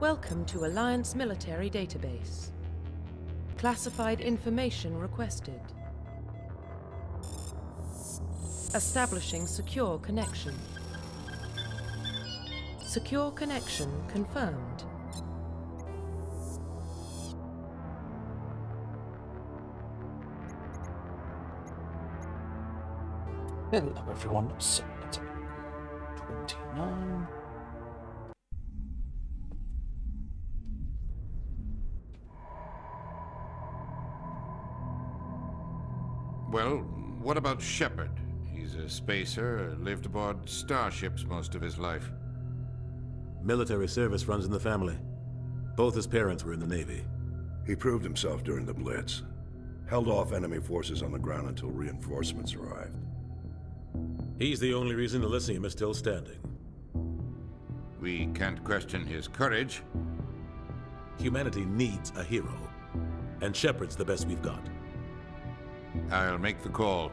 Welcome to Alliance Military Database. Classified information requested. Establishing secure connection. Secure connection confirmed. Hello everyone, so it's 29. Well, what about Shepard? He's a spacer, lived aboard starships most of his life. Military service runs in the family. Both his parents were in the Navy. He proved himself during the Blitz. Held off enemy forces on the ground until reinforcements arrived. He's the only reason Elysium is still standing. We can't question his courage. Humanity needs a hero, and Shepard's the best we've got. I'll make the call.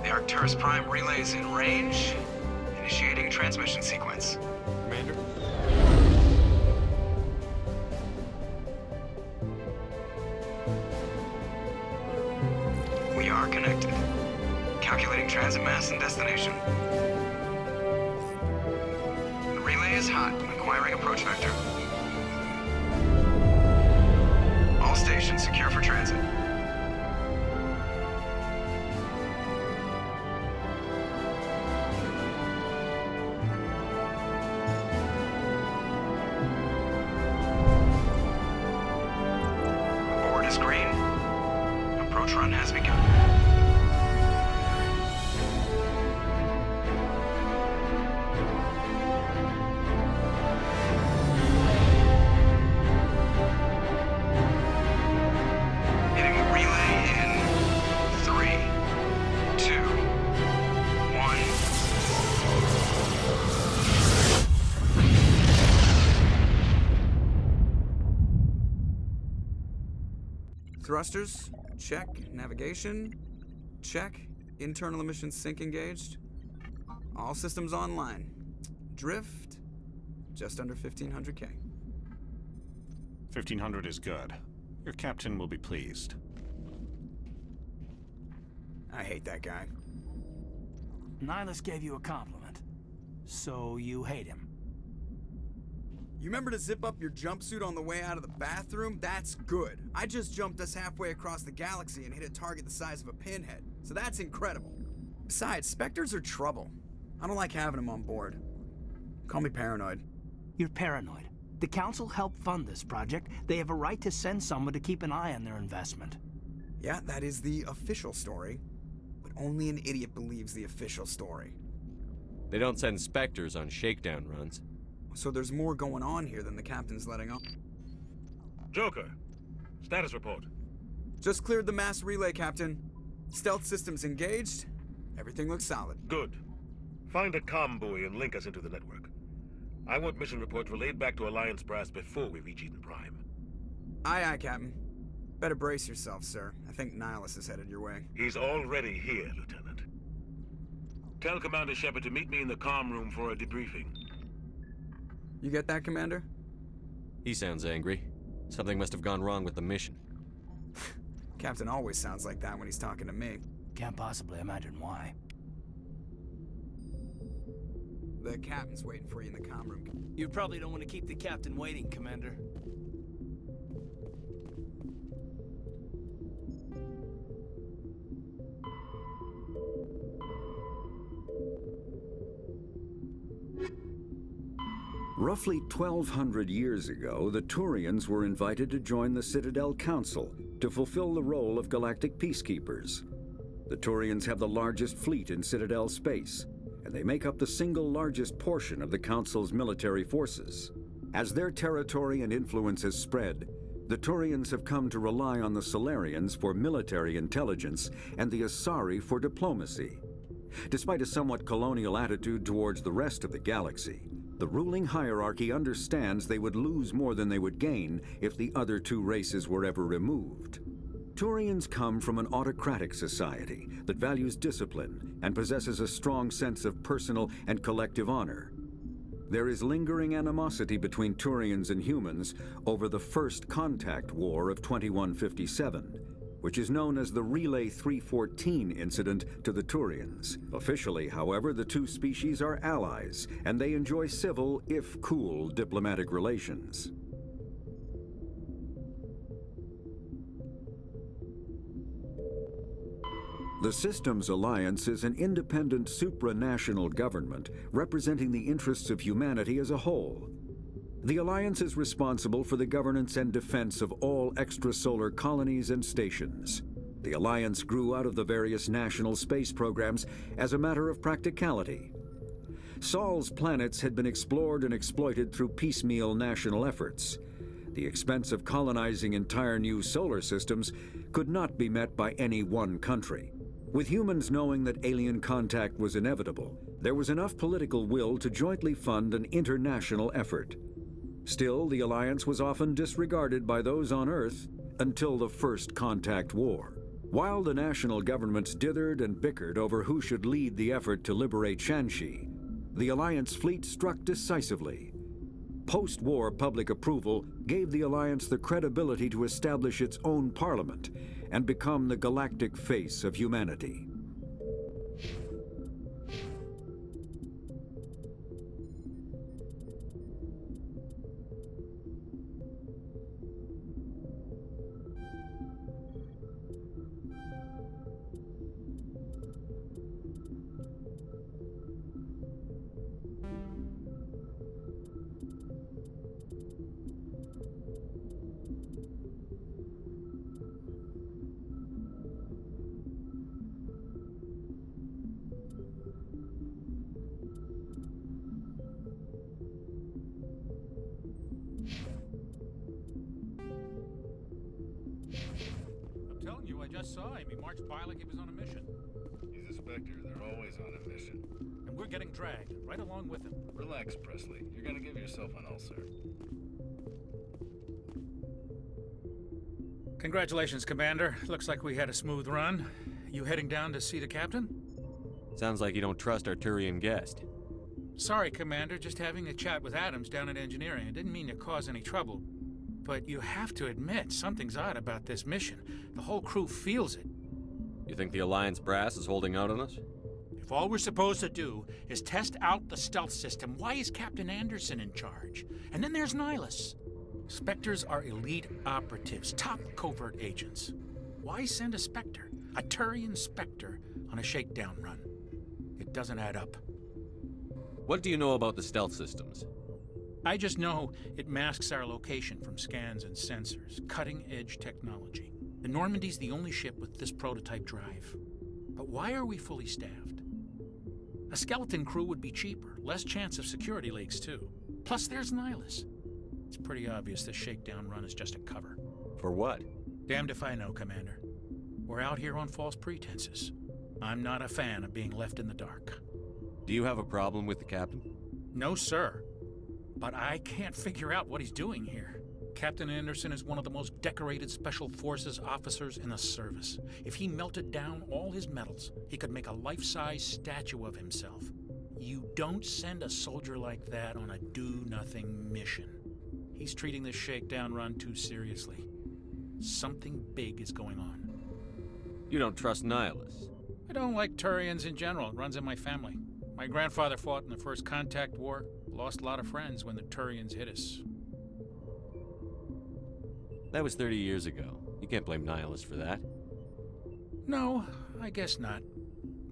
Arcturus Prime relays in range. Initiating transmission sequence. Commander? We are connected. Calculating transit mass and destination. The relay is hot, acquiring approach vector. All stations secure for transit. Green. Approach run has begun. Hitting the relay in 3, 2, 1. Thrusters, check. Navigation, check. Internal emissions sync engaged. All systems online. Drift, just under 1500K. 1500 is good. Your captain will be pleased. I hate that guy. Nihilus gave you a compliment, so you hate him. You remember to zip up your jumpsuit on the way out of the bathroom? That's good. I just jumped us halfway across the galaxy and hit a target the size of a pinhead, so that's incredible. Besides, Spectres are trouble. I don't like having them on board. Call me paranoid. You're paranoid. The Council helped fund this project. They have a right to send someone to keep an eye on their investment. Yeah, that is the official story. But only an idiot believes the official story. They don't send Spectres on shakedown runs. So there's more going on here than the captain's letting on. Joker, status report. Just cleared the mass relay, Captain. Stealth systems engaged. Everything looks solid. Good. Find a comm buoy and link us into the network. I want mission reports relayed back to Alliance Brass before we reach Eden Prime. Aye, aye, Captain. Better brace yourself, sir. I think Nihilus is headed your way. He's already here, Lieutenant. Tell Commander Shepard to meet me in the comm room for a debriefing. You get that, Commander? He sounds angry. Something must have gone wrong with the mission. Captain always sounds like that when he's talking to me. Can't possibly imagine why. The captain's waiting for you in the comm room. You probably don't want to keep the captain waiting, Commander. Roughly 1,200 years ago, the Turians were invited to join the Citadel Council to fulfill the role of galactic peacekeepers. The Turians have the largest fleet in Citadel space, and they make up the single largest portion of the Council's military forces. As their territory and influence has spread, the Turians have come to rely on the Solarians for military intelligence and the Asari for diplomacy. Despite a somewhat colonial attitude towards the rest of the galaxy, the ruling hierarchy understands they would lose more than they would gain if the other two races were ever removed. Turians come from an autocratic society that values discipline and possesses a strong sense of personal and collective honor. There is lingering animosity between Turians and humans over the First Contact War of 2157, which is known as the Relay 314 incident to the Turians. Officially, however, the two species are allies, and they enjoy civil, if cool, diplomatic relations. The Systems Alliance is an independent supranational government representing the interests of humanity as a whole. The Alliance is responsible for the governance and defense of all extrasolar colonies and stations. The Alliance grew out of the various national space programs as a matter of practicality. Sol's planets had been explored and exploited through piecemeal national efforts. The expense of colonizing entire new solar systems could not be met by any one country. With humans knowing that alien contact was inevitable, there was enough political will to jointly fund an international effort. Still, the Alliance was often disregarded by those on Earth until the First Contact War. While the national governments dithered and bickered over who should lead the effort to liberate Shanxi, the Alliance fleet struck decisively. Post-war public approval gave the Alliance the credibility to establish its own parliament and become the galactic face of humanity. I saw him. He marched by like he was on a mission. He's a Spectre. They're always on a mission. And we're getting dragged, right along with him. Relax, Presley. You're gonna give yourself an ulcer. Congratulations, Commander. Looks like we had a smooth run. You heading down to see the captain? Sounds like you don't trust our Turian guest. Sorry, Commander. Just having a chat with Adams down at engineering. I didn't mean to cause any trouble. But you have to admit, something's odd about this mission. The whole crew feels it. You think the Alliance brass is holding out on us? If all we're supposed to do is test out the stealth system, why is Captain Anderson in charge? And then there's Nihilus. Spectres are elite operatives, top covert agents. Why send a Spectre, a Turian Spectre, on a shakedown run? It doesn't add up. What do you know about the stealth systems? I just know it masks our location from scans and sensors. Cutting-edge technology. The Normandy's the only ship with this prototype drive. But why are we fully staffed? A skeleton crew would be cheaper, less chance of security leaks too. Plus there's Nihilus. It's pretty obvious this shakedown run is just a cover. For what? Damned if I know, Commander. We're out here on false pretenses. I'm not a fan of being left in the dark. Do you have a problem with the captain? No, sir. But I can't figure out what he's doing here. Captain Anderson is one of the most decorated Special Forces officers in the service. If he melted down all his medals, he could make a life-size statue of himself. You don't send a soldier like that on a do-nothing mission. He's treating this shakedown run too seriously. Something big is going on. You don't trust Nihilus? I don't like Turians in general. It runs in my family. My grandfather fought in the First Contact War. Lost a lot of friends when the Turians hit us. That was 30 years ago. You can't blame Nihilus for that. No, I guess not.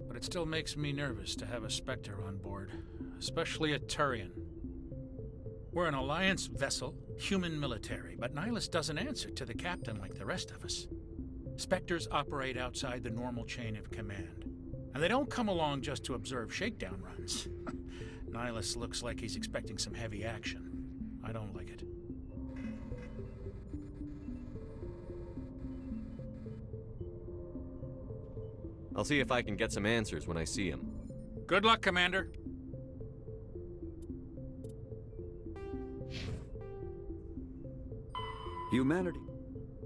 But it still makes me nervous to have a Spectre on board, especially a Turian. We're an Alliance vessel, human military, but Nihilus doesn't answer to the captain like the rest of us. Spectres operate outside the normal chain of command. And they don't come along just to observe shakedown runs. Nihilus looks like he's expecting some heavy action. I don't like it. I'll see if I can get some answers when I see him. Good luck, Commander.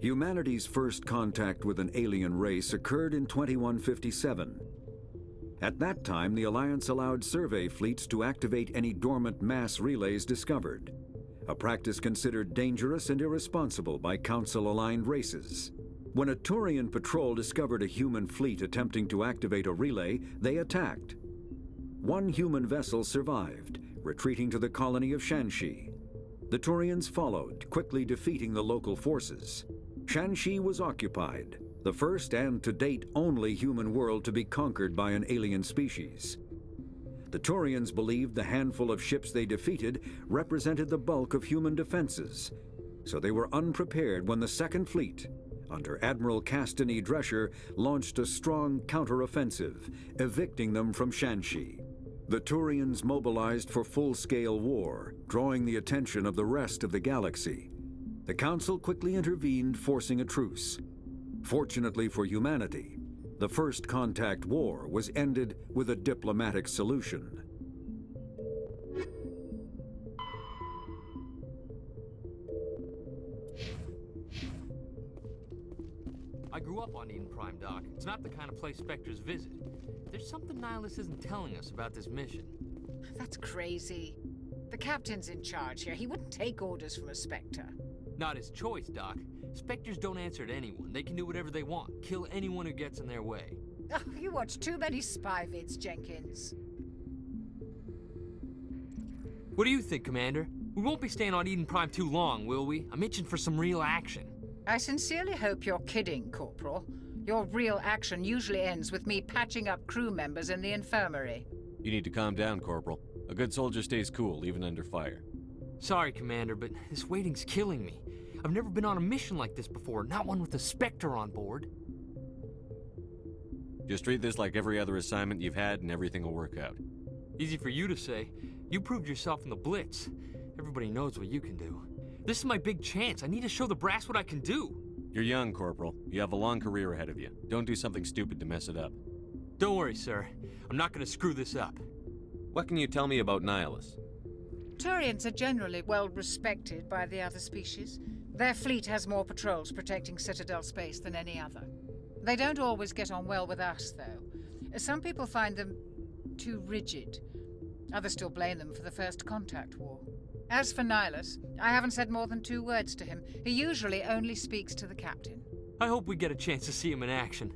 Humanity's first contact with an alien race occurred in 2157. At that time, the Alliance allowed survey fleets to activate any dormant mass relays discovered, a practice considered dangerous and irresponsible by Council-aligned races. When a Turian patrol discovered a human fleet attempting to activate a relay, they attacked. One human vessel survived, retreating to the colony of Shanxi. The Turians followed, quickly defeating the local forces. Shanxi was occupied, the first and to date only human world to be conquered by an alien species. The Turians believed the handful of ships they defeated represented the bulk of human defenses, so they were unprepared when the Second Fleet, under Admiral Castany Drescher, launched a strong counteroffensive, evicting them from Shanxi. The Turians mobilized for full-scale war, drawing the attention of the rest of the galaxy. The Council quickly intervened, forcing a truce. Fortunately for humanity, the First Contact War was ended with a diplomatic solution. I grew up on Eden Prime, Doc. It's not the kind of place Spectres visit. There's something Nihilus isn't telling us about this mission. That's crazy. The captain's in charge here. He wouldn't take orders from a Spectre. Not his choice, Doc. Spectres don't answer to anyone. They can do whatever they want, kill anyone who gets in their way. Oh, you watch too many spy vids, Jenkins. What do you think, Commander? We won't be staying on Eden Prime too long, will we? I'm itching for some real action. I sincerely hope you're kidding, Corporal. Your real action usually ends with me patching up crew members in the infirmary. You need to calm down, Corporal. A good soldier stays cool, even under fire. Sorry, Commander, but this waiting's killing me. I've never been on a mission like this before, not one with a Spectre on board. Just treat this like every other assignment you've had and everything will work out. Easy for you to say. You proved yourself in the Blitz. Everybody knows what you can do. This is my big chance. I need to show the brass what I can do. You're young, Corporal. You have a long career ahead of you. Don't do something stupid to mess it up. Don't worry, sir. I'm not going to screw this up. What can you tell me about Nihilus? Turians are generally well respected by the other species. Their fleet has more patrols protecting Citadel space than any other. They don't always get on well with us, though. Some people find them too rigid. Others still blame them for the First Contact War. As for Nihilus, I haven't said more than 2 words to him. He usually only speaks to the captain. I hope we get a chance to see him in action.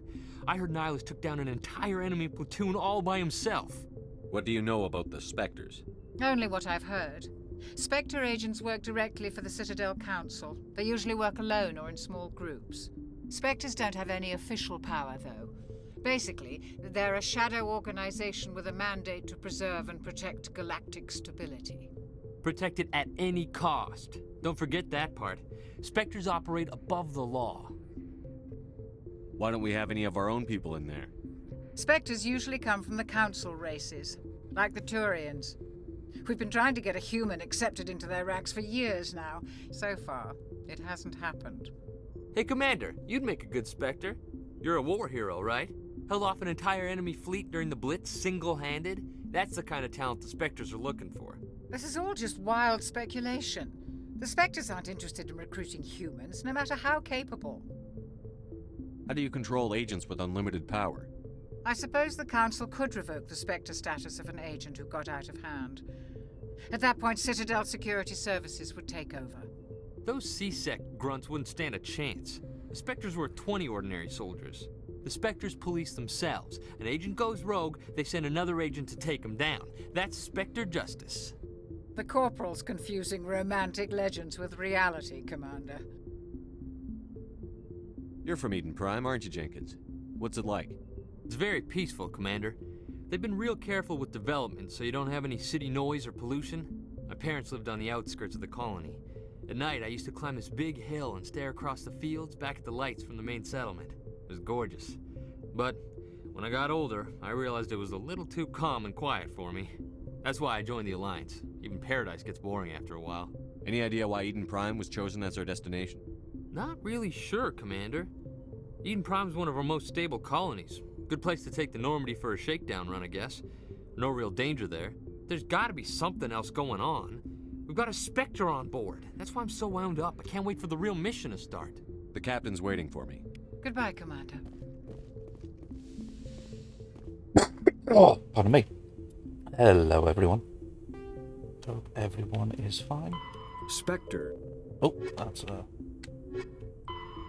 I heard Nihilus took down an entire enemy platoon all by himself. What do you know about the Spectres? Only what I've heard. Spectre agents work directly for the Citadel Council. They usually work alone or in small groups. Spectres don't have any official power, though. Basically, they're a shadow organization with a mandate to preserve and protect galactic stability. Protect it at any cost. Don't forget that part. Spectres operate above the law. Why don't we have any of our own people in there? Spectres usually come from the Council races, like the Turians. We've been trying to get a human accepted into their ranks for years now. So far, it hasn't happened. Hey, Commander, you'd make a good Spectre. You're a war hero, right? Held off an entire enemy fleet during the Blitz single-handed? That's the kind of talent the Spectres are looking for. This is all just wild speculation. The Spectres aren't interested in recruiting humans, no matter how capable. How do you control agents with unlimited power? I suppose the Council could revoke the Spectre status of an agent who got out of hand. At that point, Citadel Security Services would take over. Those C-Sec grunts wouldn't stand a chance. The Spectres were 20 ordinary soldiers. The Spectres police themselves. An agent goes rogue, they send another agent to take him down. That's Spectre justice. The Corporal's confusing romantic legends with reality, Commander. You're from Eden Prime, aren't you, Jenkins? What's it like? It's very peaceful, Commander. They've been real careful with development, so you don't have any city noise or pollution. My parents lived on the outskirts of the colony. At night, I used to climb this big hill and stare across the fields back at the lights from the main settlement. It was gorgeous. But when I got older, I realized it was a little too calm and quiet for me. That's why I joined the Alliance. Even Paradise gets boring after a while. Any idea why Eden Prime was chosen as our destination? Not really sure, Commander. Eden Prime's one of our most stable colonies. Good place to take the Normandy for a shakedown run, I guess. No real danger there. There's gotta be something else going on. We've got a Spectre on board. That's why I'm so wound up. I can't wait for the real mission to start. The captain's waiting for me. Goodbye, Commander. Oh, pardon me. Hello, everyone. Hope everyone is fine. Spectre. Oh, that's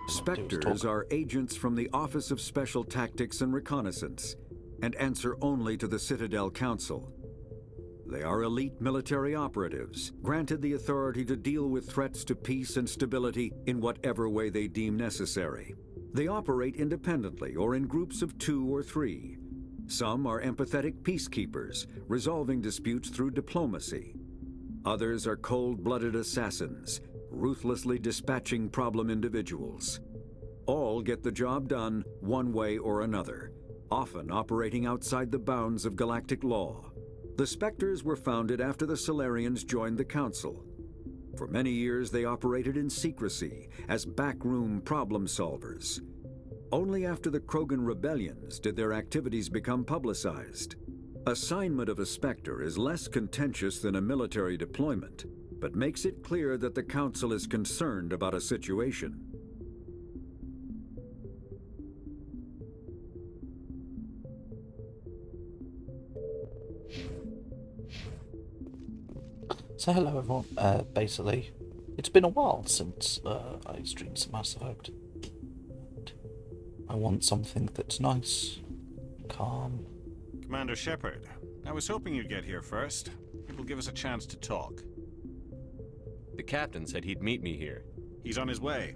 Spectres are agents from the Office of Special Tactics and Reconnaissance, and answer only to the Citadel Council. They are elite military operatives, granted the authority to deal with threats to peace and stability in whatever way they deem necessary. They operate independently or in groups of 2 or 3. Some are empathetic peacekeepers, resolving disputes through diplomacy. Others are cold-blooded assassins, ruthlessly dispatching problem individuals. All get the job done one way or another, often operating outside the bounds of galactic law. The Spectres were founded after the Solarians joined the Council. For many years they operated in secrecy as backroom problem solvers. Only after the Krogan rebellions did their activities become publicized. Assignment of a Spectre is less contentious than a military deployment, but makes it clear that the Council is concerned about a situation. So hello everyone. Basically, it's been a while since I streamed some Mass Effect. I want something that's nice, calm. Commander Shepard, I was hoping you'd get here first. It will give us a chance to talk. The captain said he'd meet me here. He's on his way.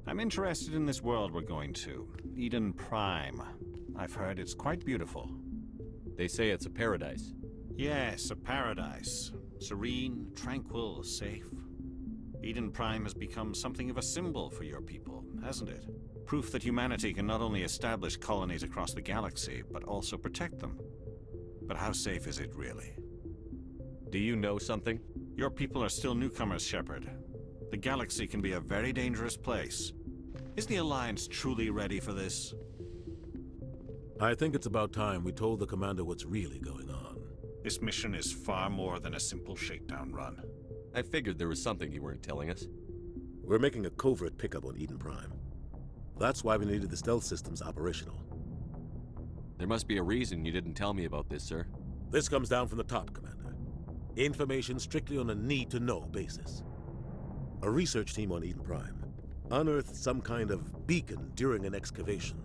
I'm interested in this world we're going to, Eden Prime. I've heard it's quite beautiful. They say it's a paradise. Yes, a paradise. Serene, tranquil, safe. Eden Prime has become something of a symbol for your people, hasn't it? Proof that humanity can not only establish colonies across the galaxy, but also protect them. But how safe is it really? Do you know something? Your people are still newcomers, Shepard. The galaxy can be a very dangerous place. Is the Alliance truly ready for this? I think it's about time we told the commander what's really going on. This mission is far more than a simple shakedown run. I figured there was something you weren't telling us. We're making a covert pickup on Eden Prime. That's why we needed the stealth systems operational. There must be a reason you didn't tell me about this, sir. This comes down from the top, Commander. Information strictly on a need-to-know basis. A research team on Eden Prime unearthed some kind of beacon during an excavation.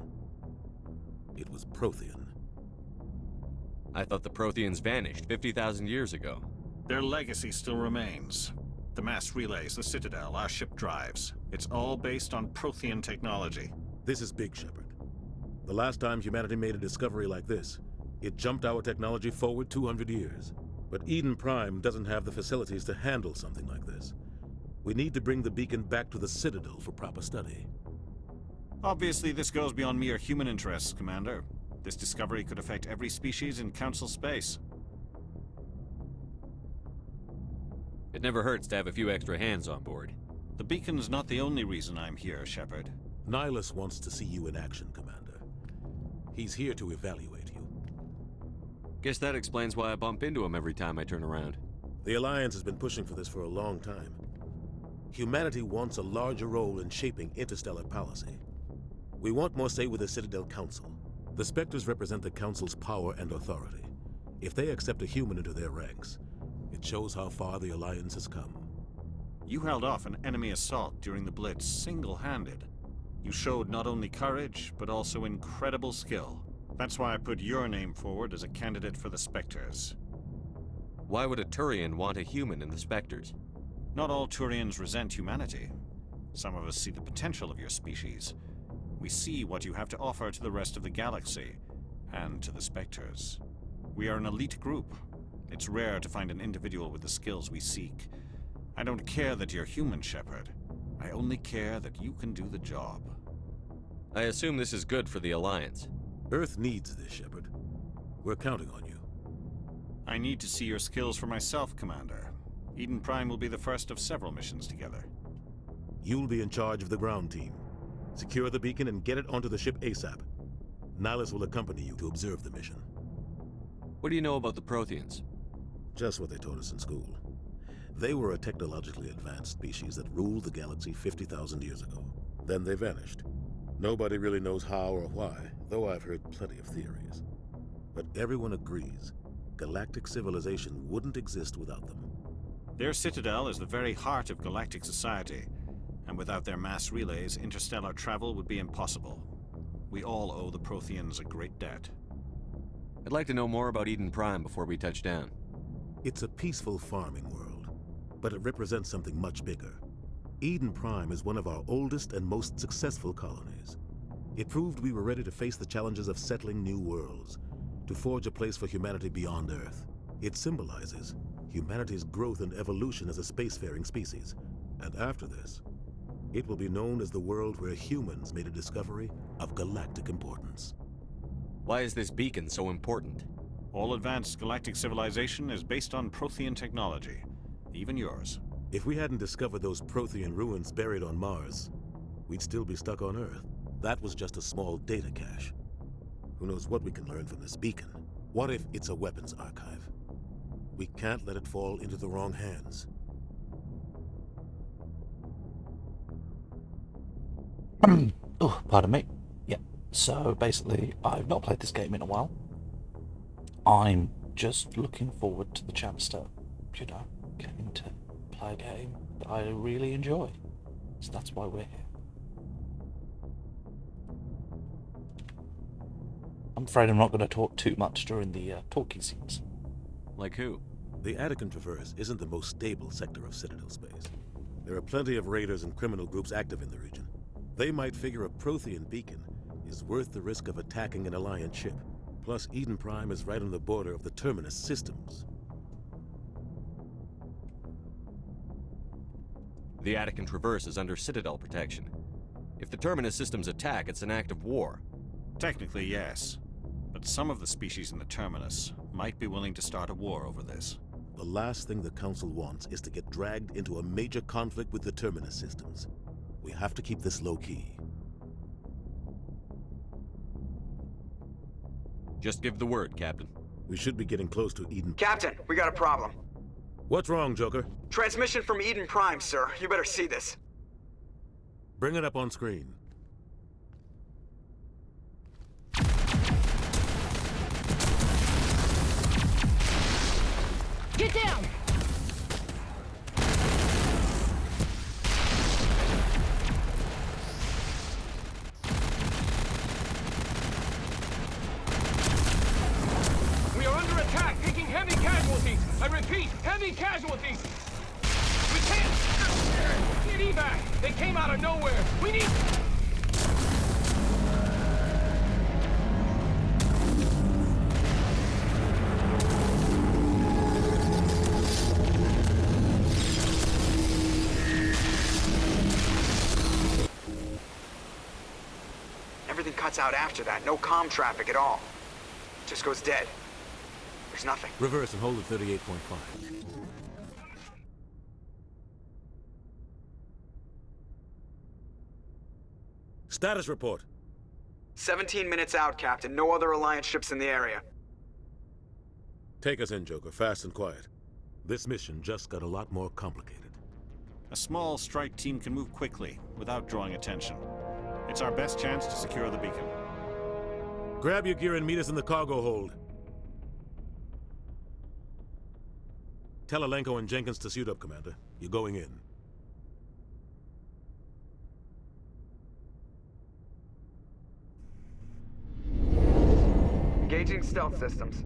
It was Prothean. I thought the Protheans vanished 50,000 years ago. Their legacy still remains. The mass relays, the Citadel, our ship drives. It's all based on Prothean technology. This is big, Shepard. The last time humanity made a discovery like this, it jumped our technology forward 200 years. But Eden Prime doesn't have the facilities to handle something like this. We need to bring the beacon back to the Citadel for proper study. Obviously, this goes beyond mere human interests, Commander. This discovery could affect every species in Council space. It never hurts to have a few extra hands on board. The beacon's not the only reason I'm here, Shepard. Nihilus wants to see you in action, Commander. He's here to evaluate you. Guess that explains why I bump into him every time I turn around. The Alliance has been pushing for this for a long time. Humanity wants a larger role in shaping interstellar policy. We want more say with the Citadel Council. The Spectres represent the Council's power and authority. If they accept a human into their ranks, it shows how far the Alliance has come. You held off an enemy assault during the Blitz single-handed. You showed not only courage, but also incredible skill. That's why I put your name forward as a candidate for the Spectres. Why would a Turian want a human in the Spectres? Not all Turians resent humanity. Some of us see the potential of your species. We see what you have to offer to the rest of the galaxy, and to the Spectres. We are an elite group. It's rare to find an individual with the skills we seek. I don't care that you're human, Shepard. I only care that you can do the job. I assume this is good for the Alliance. Earth needs this, Shepard. We're counting on you. I need to see your skills for myself, Commander. Eden Prime will be the first of several missions together. You'll be in charge of the ground team. Secure the beacon and get it onto the ship ASAP. Nihilus will accompany you to observe the mission. What do you know about the Protheans? Just what they taught us in school. They were a technologically advanced species that ruled the galaxy 50,000 years ago. Then they vanished. Nobody really knows how or why, though I've heard plenty of theories. But everyone agrees, galactic civilization wouldn't exist without them. Their citadel is the very heart of galactic society, and without their mass relays, interstellar travel would be impossible. We all owe the Protheans a great debt. I'd like to know more about Eden Prime before we touch down. It's a peaceful farming world, but it represents something much bigger. Eden Prime is one of our oldest and most successful colonies. It proved we were ready to face the challenges of settling new worlds, to forge a place for humanity beyond Earth. It symbolizes humanity's growth and evolution as a spacefaring species. And after this, it will be known as the world where humans made a discovery of galactic importance. Why is this beacon so important? All advanced galactic civilization is based on Prothean technology, even yours. If we hadn't discovered those Prothean ruins buried on Mars, we'd still be stuck on Earth. That was just a small data cache. Who knows what we can learn from this beacon? What if it's a weapons archive? We can't let it fall into the wrong hands. Oh, pardon me. Yeah, so basically, I've not played this game in a while. I'm just looking forward to the chance to, getting to play a game that I really enjoy. So that's why we're here. I'm afraid I'm not going to talk too much during the talkie scenes. Like who? The Attican Traverse isn't the most stable sector of Citadel space. There are plenty of raiders and criminal groups active in the region. They might figure a Prothean beacon is worth the risk of attacking an Alliance ship. Plus, Eden Prime is right on the border of the Terminus systems. The Attican Traverse is under Citadel protection. If the Terminus systems attack, it's an act of war. Technically, yes. But some of the species in the Terminus might be willing to start a war over this. The last thing the Council wants is to get dragged into a major conflict with the Terminus systems. We have to keep this low-key. Just give the word, Captain. We should be getting close to Eden. Captain, we got a problem. What's wrong, Joker? Transmission from Eden Prime, sir. You better see this. Bring it up on screen. Get down! We are under attack, taking heavy casualties. I repeat, heavy casualties. We can't get evac. They came out of nowhere. We need... Everything cuts out after that. No comm traffic at all. Just goes dead. There's nothing. Reverse and hold at 38.5. Status report. 17 minutes out, Captain. No other Alliance ships in the area. Take us in, Joker. Fast and quiet. This mission just got a lot more complicated. A small strike team can move quickly, without drawing attention. It's our best chance to secure the beacon. Grab your gear and meet us in the cargo hold. Tell Alenko and Jenkins to suit up, Commander. You're going in. Engaging stealth systems.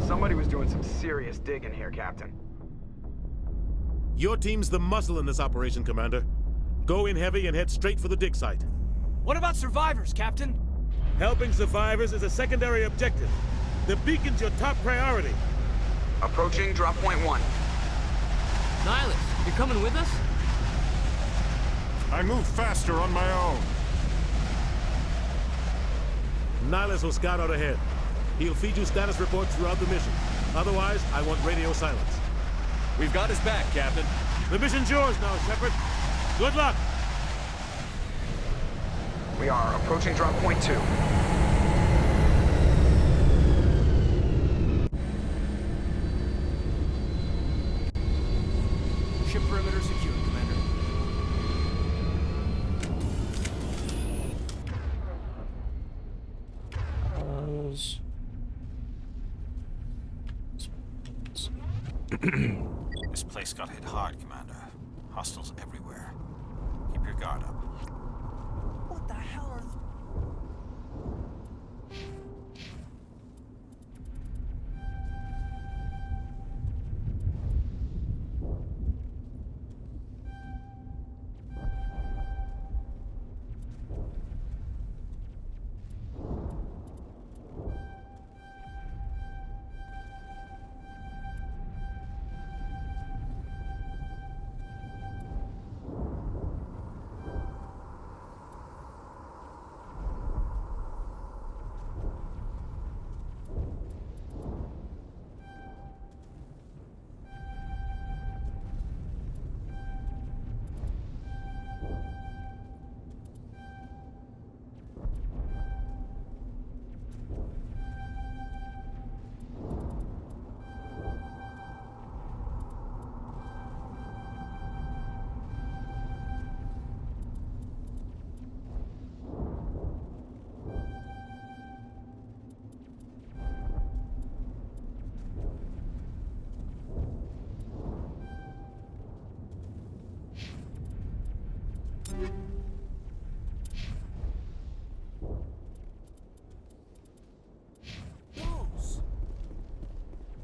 Somebody was doing some serious digging here, Captain. Your team's the muscle in this operation, Commander. Go in heavy and head straight for the dig site. What about survivors, Captain? Helping survivors is a secondary objective. The beacon's your top priority. Approaching drop point 1. Nihilus, you're coming with us? I move faster on my own. Nihilus will scout out ahead. He'll feed you status reports throughout the mission. Otherwise, I want radio silence. We've got his back, Captain. The mission's yours now, Shepard. Good luck! We are approaching drop point 2. Ship perimeter secured, Commander. This place got hit hard, Commander. Hostiles everywhere. Keep your guard up. What the hell are...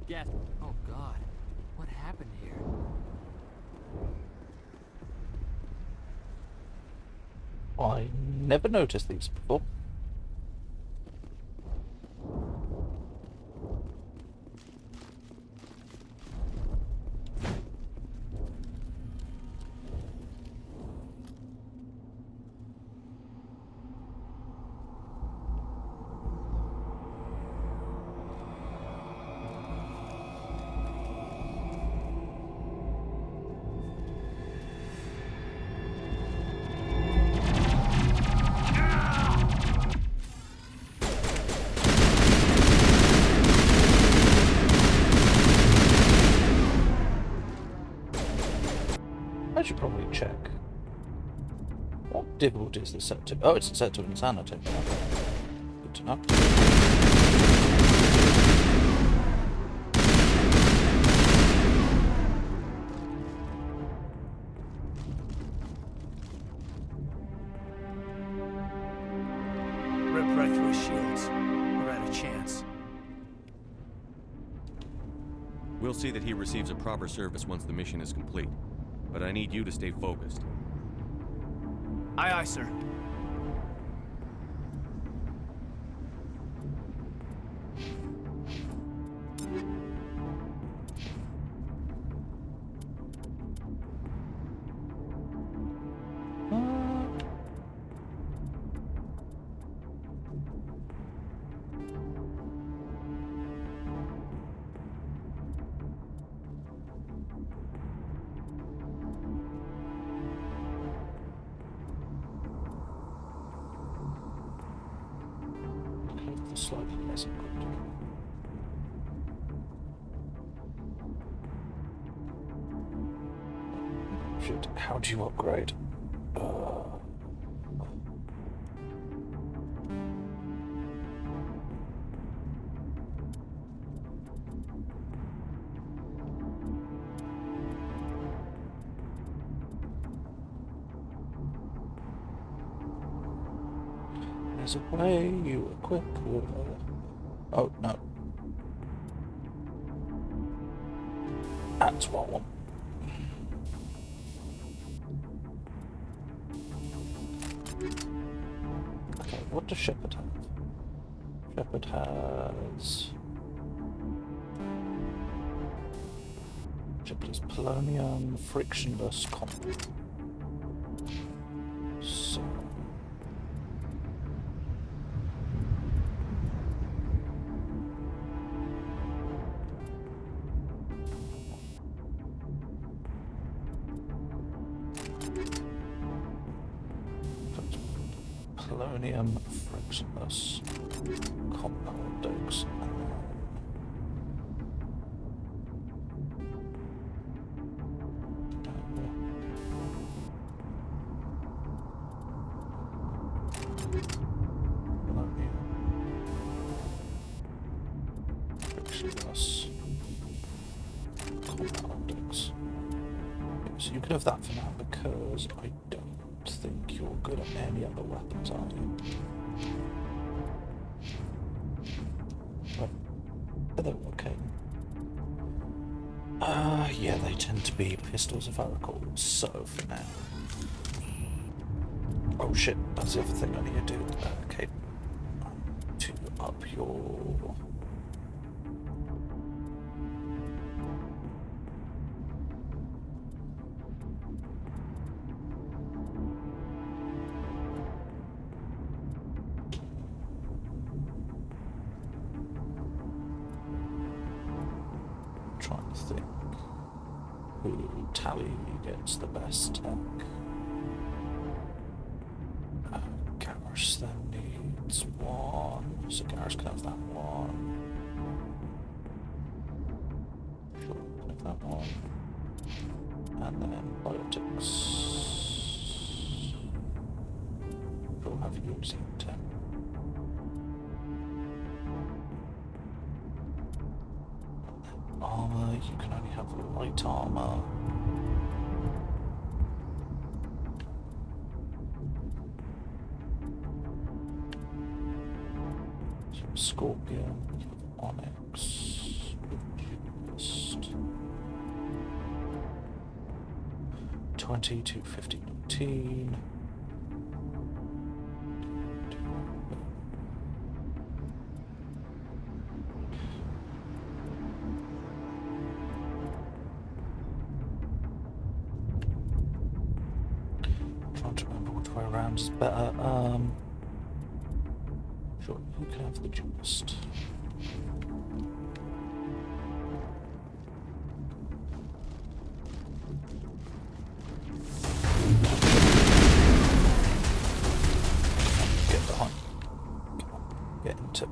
Yes. Oh God. What happened here? I never noticed these before. I should probably check. What difficulty is this set to? Oh, it's set to insanity. Good to know. Rip right through his shields. We're out of chance. We'll see that he receives a proper service once the mission is complete. But I need you to stay focused. Aye, aye, sir. Slightly less equipped. Shit, how do you upgrade? There's a way you equip with... Oh, no. That's what I want. Okay, what does Shepard have? Shepard has... Shepard has polonium, frictionless combat. polonium, fractionless, compound dose, so you could have that for now because I don't think you're good at any other weapons, are you? But they're okay. Yeah, they tend to be pistols if I recall, so for now. Oh shit, that's the other thing I need to do. Okay. To up your... Trying to think who Tally gets the best tech. Garrus then needs one, so Garrus can have that one. Sure, can have that one. And then biotics. We'll have you using 10. Armor, you can only have light armor. So Scorpion, you have Onyx, Reduced. 20 to 50, 19. Trying to remember which way around is better. Sure, you can have the duelist. Get behind. Come on, get into.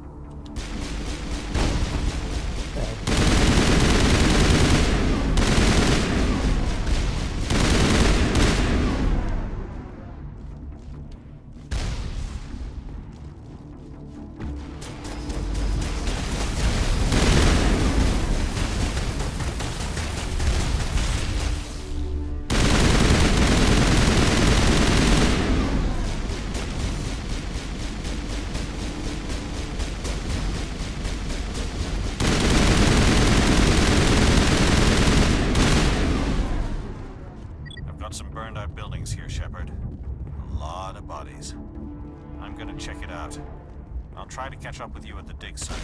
I've got some burned out buildings here, Shepard. A lot of bodies. I'm gonna check it out. I'll try to catch up with you at the dig site.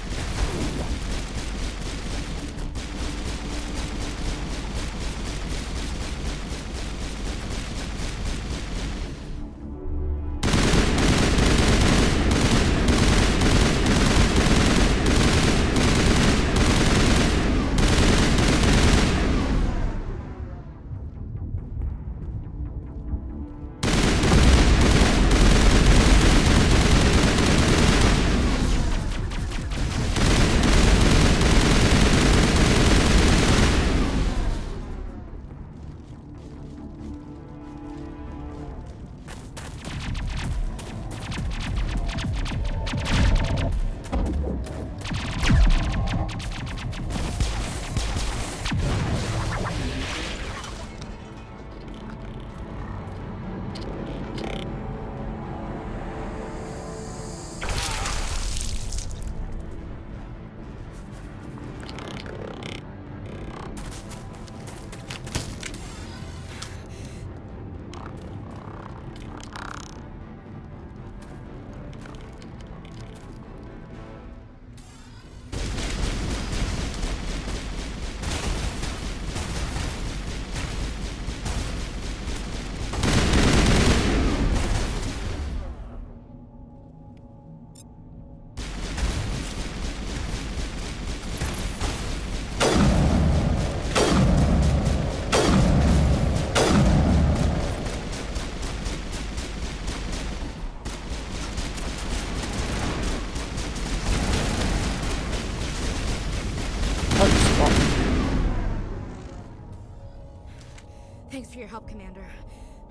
for your help, Commander.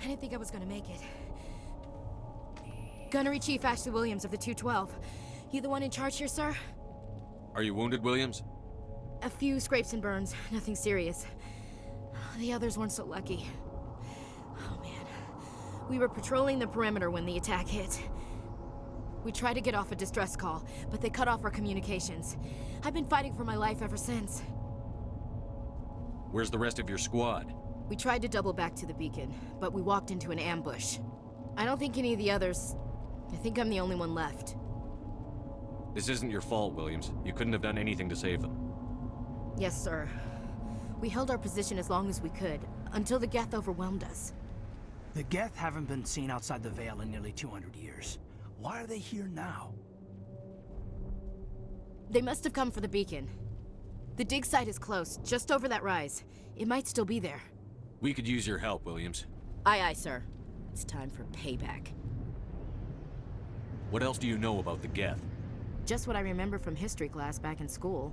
I didn't think I was gonna make it. Gunnery Chief Ashley Williams of the 212. You the one in charge here, sir? Are you wounded, Williams? A few scrapes and burns, nothing serious. The others weren't so lucky. Oh man. We were patrolling the perimeter when the attack hit. We tried to get off a distress call, but they cut off our communications. I've been fighting for my life ever since. Where's the rest of your squad? We tried to double back to the beacon, but we walked into an ambush. I don't think any of the others... I think I'm the only one left. This isn't your fault, Williams. You couldn't have done anything to save them. Yes, sir. We held our position as long as we could, until the Geth overwhelmed us. The Geth haven't been seen outside the Veil in nearly 200 years. Why are they here now? They must have come for the beacon. The dig site is close, just over that rise. It might still be there. We could use your help, Williams. Aye, aye, sir. It's time for payback. What else do you know about the Geth? Just what I remember from history class back in school.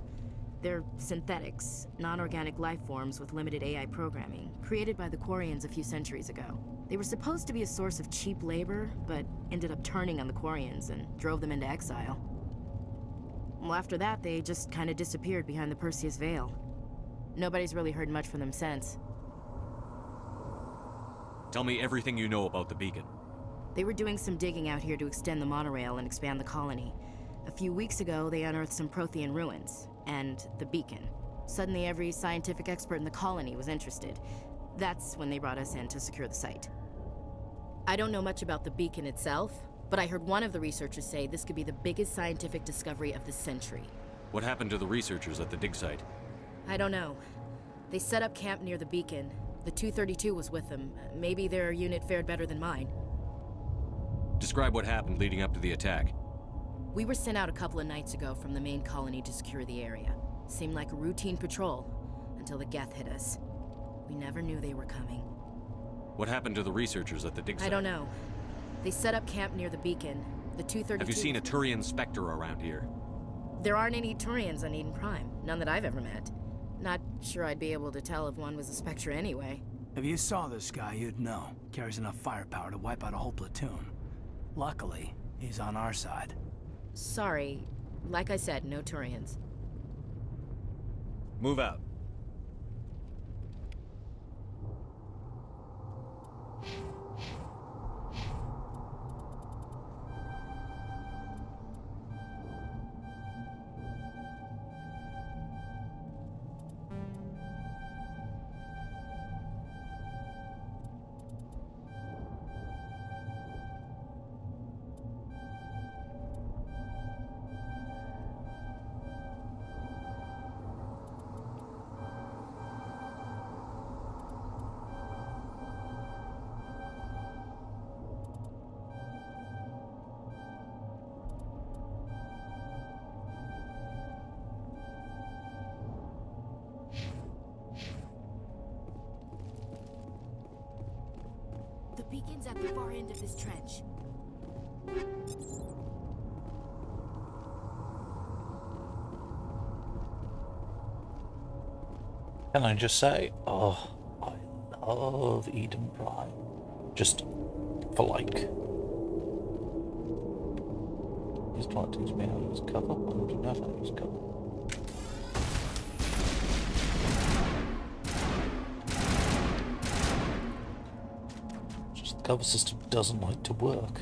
They're synthetics, non-organic life forms with limited AI programming, created by the Quarians a few centuries ago. They were supposed to be a source of cheap labor, but ended up turning on the Quarians and drove them into exile. Well, after that, they just kind of disappeared behind the Perseus Veil. Nobody's really heard much from them since. Tell me everything you know about the beacon. They were doing some digging out here to extend the monorail and expand the colony. A few weeks ago, they unearthed some Prothean ruins, and the beacon. Suddenly, every scientific expert in the colony was interested. That's when they brought us in to secure the site. I don't know much about the beacon itself, but I heard one of the researchers say this could be the biggest scientific discovery of the century. What happened to the researchers at the dig site? I don't know. They set up camp near the beacon. The 232 was with them. Maybe their unit fared better than mine. Describe what happened leading up to the attack. We were sent out a couple of nights ago from the main colony to secure the area. Seemed like a routine patrol, until the Geth hit us. We never knew they were coming. What happened to the researchers at the dig site? I don't know. They set up camp near the beacon. The 232... Have you seen a Turian Spectre around here? There aren't any Turians on Eden Prime. None that I've ever met. Not sure I'd be able to tell if one was a Spectre anyway. If you saw this guy, you'd know. Carries enough firepower to wipe out a whole platoon. Luckily, he's on our side. Sorry. Like I said, no Turians. Move out. The beacon's at the far end of this trench. Can I just say, oh, I love Eden Prime. Just for like. He's trying to teach me how to use cover. I don't know how to use cover. Just the cover system doesn't like to work.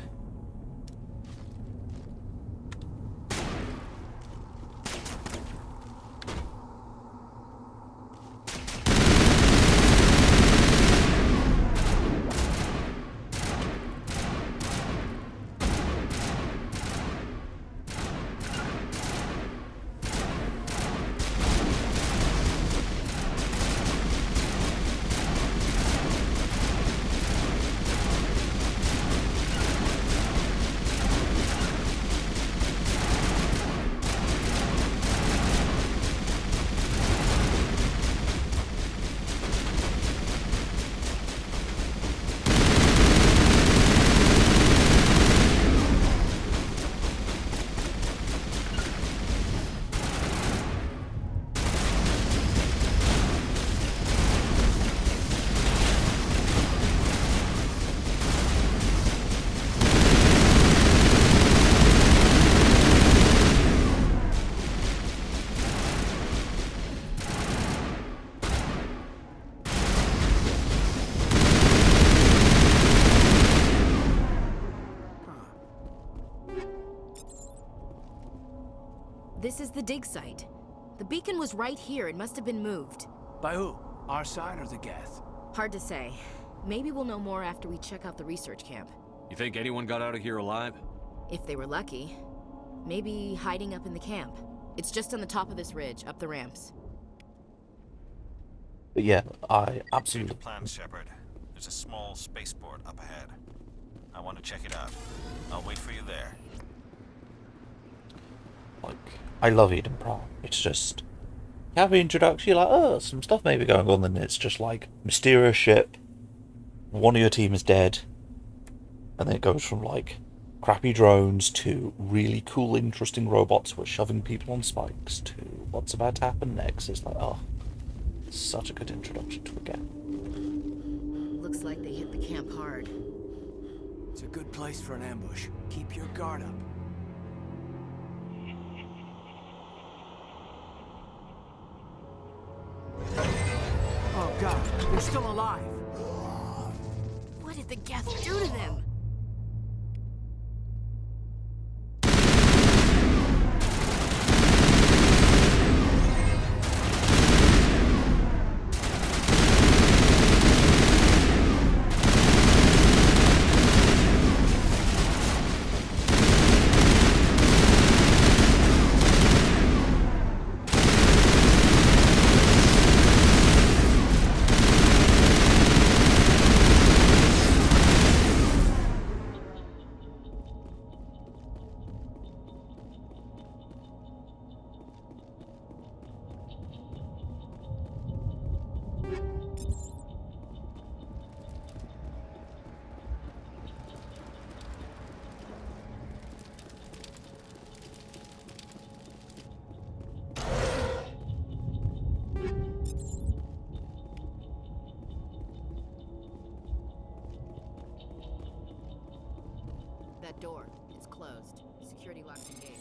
This is the dig site. The beacon was right here. It must have been moved. By who? Our side or the Geth? Hard to say. Maybe we'll know more after we check out the research camp. You think anyone got out of here alive? If they were lucky. Maybe hiding up in the camp. It's just on the top of this ridge, up the ramps. But yeah, I absolutely... The plan, Shepard. There's a small spaceport up ahead. I want to check it out. I'll wait for you there. Like, I love Eden Prime. It's just... You have the introduction, you're like, oh, some stuff may be going on, then it's just like, mysterious ship, one of your team is dead, and then it goes from like, crappy drones to really cool, interesting robots who are shoving people on spikes to what's about to happen next. It's like, oh, such a good introduction to a game. Looks like they hit the camp hard. It's a good place for an ambush. Keep your guard up. Oh god, they're still alive! What did the Geth do to them? That door, it's closed. Security lock's engaged.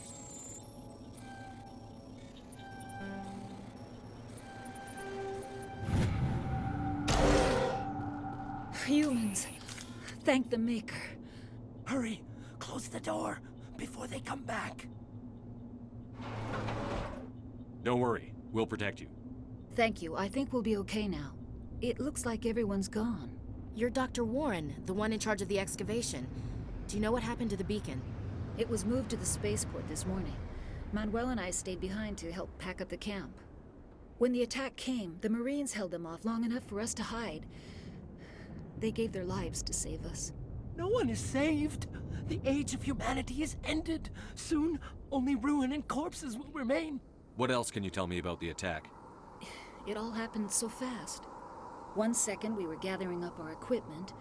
Humans. Thank the Maker. Hurry! Close the door before they come back. Don't worry, we'll protect you. Thank you. I think we'll be okay now. It looks like everyone's gone. You're Dr. Warren, the one in charge of the excavation. Do you know what happened to the beacon? It was moved to the spaceport this morning. Manuel and I stayed behind to help pack up the camp. When the attack came, the Marines held them off long enough for us to hide. They gave their lives to save us. No one is saved. The age of humanity is ended. Soon, only ruin and corpses will remain. What else can you tell me about the attack? It all happened so fast. One second we were gathering up our equipment.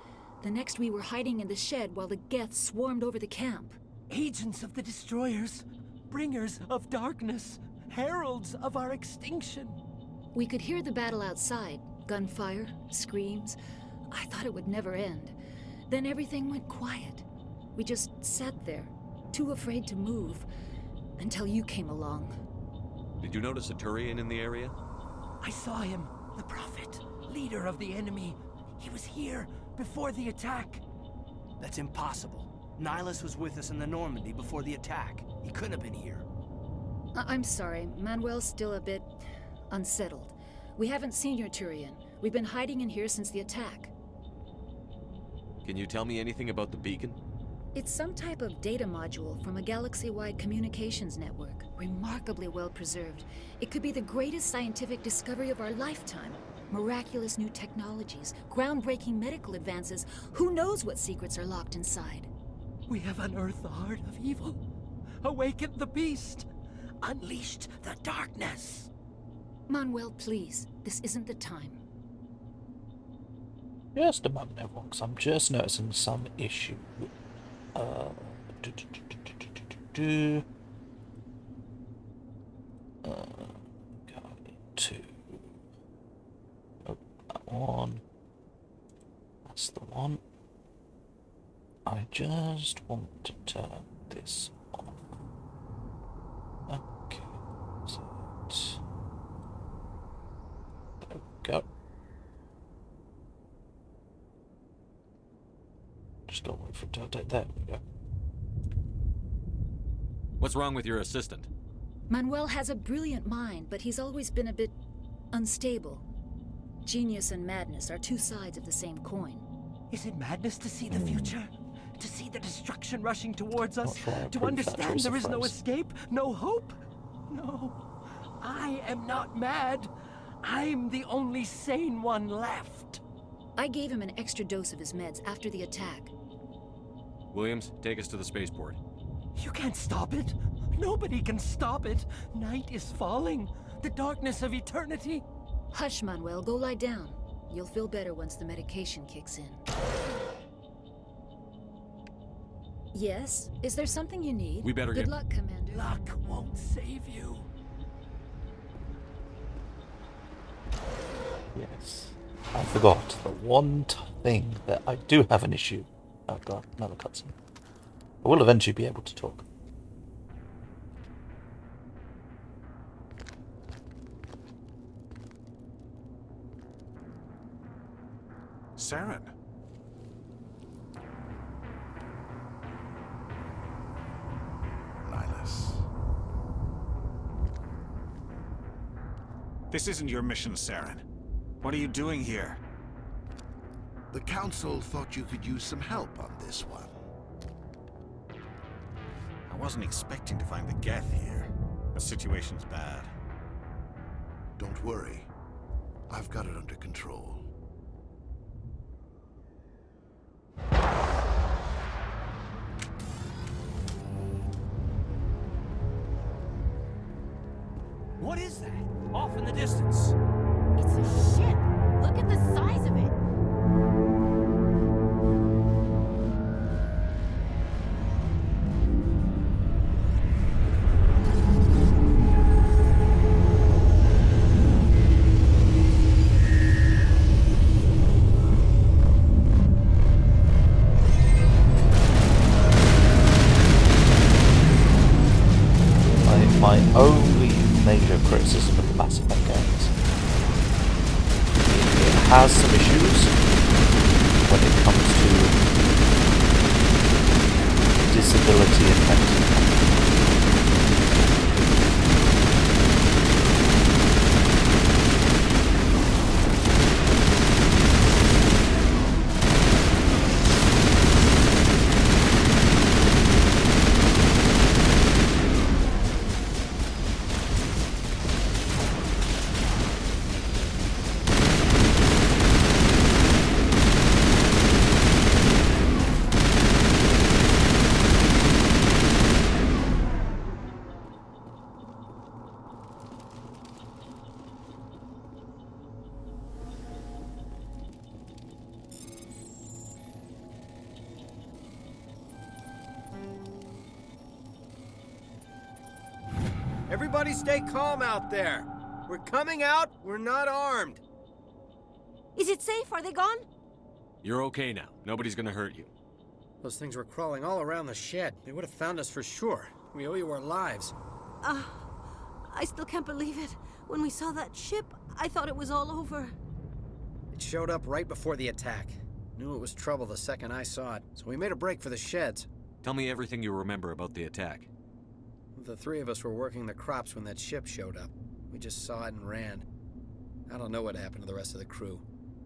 The next we were hiding in the shed while the Geth swarmed over the camp. Agents of the Destroyers, bringers of darkness, heralds of our extinction. We could hear the battle outside. Gunfire, screams. I thought it would never end. Then everything went quiet. We just sat there, too afraid to move, until you came along. Did you notice a Turian in the area? I saw him, the Prophet, leader of the enemy. He was here before the attack. That's impossible. Nihilus was with us in the Normandy before the attack. He couldn't have been here. I'm sorry. Manuel's still a bit unsettled. We haven't seen your Turian. We've been hiding in here since the attack. Can you tell me anything about the beacon? It's some type of data module from a galaxy-wide communications network. Remarkably well preserved. It could be the greatest scientific discovery of our lifetime. Miraculous new technologies, groundbreaking medical advances. Who knows what secrets are locked inside? We have unearthed the heart of evil, awakened the beast, unleashed the darkness. Manuel, please. This isn't the time. Just a moment, everyone, because I'm just noticing some issue. Going to... Oh, that one. That's the one. I just want to turn this off. Okay, so there we go. Just don't wait for it to update. There we go. What's wrong with your assistant? Manuel has a brilliant mind, but he's always been a bit unstable. Genius and madness are two sides of the same coin. Is it madness to see the future? To see the destruction rushing towards us? Sure To understand there is no escape? No hope? No. I am not mad. I'm the only sane one left. I gave him an extra dose of his meds after the attack. Williams, take us to the spaceport. You can't stop it. Nobody can stop it. Night is falling. The darkness of eternity. Hush, Manuel. Go lie down. You'll feel better once the medication kicks in. Yes? Is there something you need? We better Good luck, Commander. Luck won't save you. Yes. I forgot the one thing that I do have an issue. Oh god, another cutscene. I will eventually be able to talk. Saren. Nihilus. This isn't your mission, Saren. What are you doing here? The Council thought you could use some help on this one. I wasn't expecting to find the Geth here. The situation's bad. Don't worry. I've got it under control. What is that? Off in the distance. It's a ship. Look at the size of it. My only major criticism of the Mass Effect games, it has some issues when it comes to disability and Everybody stay calm out there. We're coming out, we're not armed. Is it safe? Are they gone? You're okay now. Nobody's gonna hurt you. Those things were crawling all around the shed. They would have found us for sure. We owe you our lives. I still can't believe it. When we saw that ship, I thought it was all over. It showed up right before the attack. Knew it was trouble the second I saw it, so we made a break for the sheds. Tell me everything you remember about the attack. The three of us were working the crops when that ship showed up. We just saw it and ran. I don't know what happened to the rest of the crew.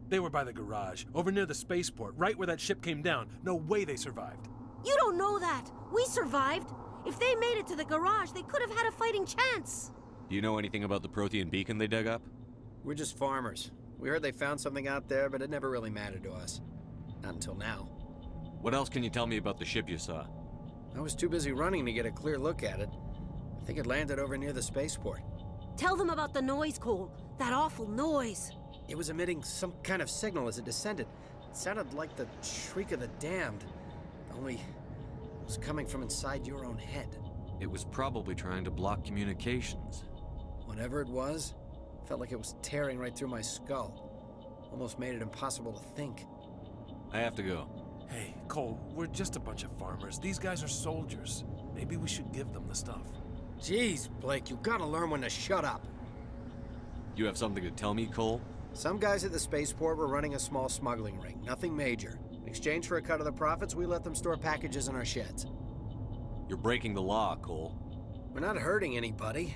They were by the garage, over near the spaceport, right where that ship came down. No way they survived. You don't know that. We survived. If they made it to the garage, they could have had a fighting chance. Do you know anything about the Prothean beacon they dug up? We're just farmers. We heard they found something out there, but it never really mattered to us. Not until now. What else can you tell me about the ship you saw? I was too busy running to get a clear look at it. I think it landed over near the spaceport. Tell them about the noise, Cole. That awful noise. It was emitting some kind of signal as it descended. It sounded like the shriek of the damned. Only it was coming from inside your own head. It was probably trying to block communications. Whatever it was, felt like it was tearing right through my skull. Almost made it impossible to think. I have to go. Hey, Cole, we're just a bunch of farmers. These guys are soldiers. Maybe we should give them the stuff. Jeez, Blake, you gotta learn when to shut up. You have something to tell me, Cole? Some guys at the spaceport were running a small smuggling ring, nothing major. In exchange for a cut of the profits, we let them store packages in our sheds. You're breaking the law, Cole. We're not hurting anybody.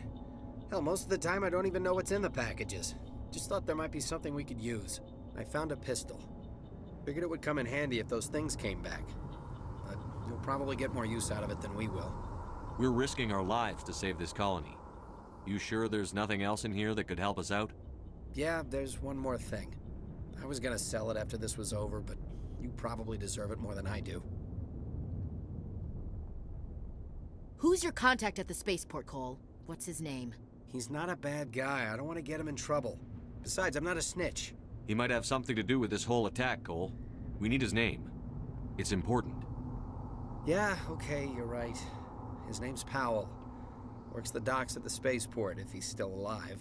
Hell, most of the time I don't even know what's in the packages. Just thought there might be something we could use. I found a pistol. Figured it would come in handy if those things came back. But you'll probably get more use out of it than we will. We're risking our lives to save this colony. You sure there's nothing else in here that could help us out? Yeah, there's one more thing. I was gonna sell it after this was over, but you probably deserve it more than I do. Who's your contact at the spaceport, Cole? What's his name? He's not a bad guy. I don't want to get him in trouble. Besides, I'm not a snitch. He might have something to do with this whole attack, Cole. We need his name. It's important. Yeah, okay, you're right. His name's Powell. Works the docks at the spaceport, if he's still alive.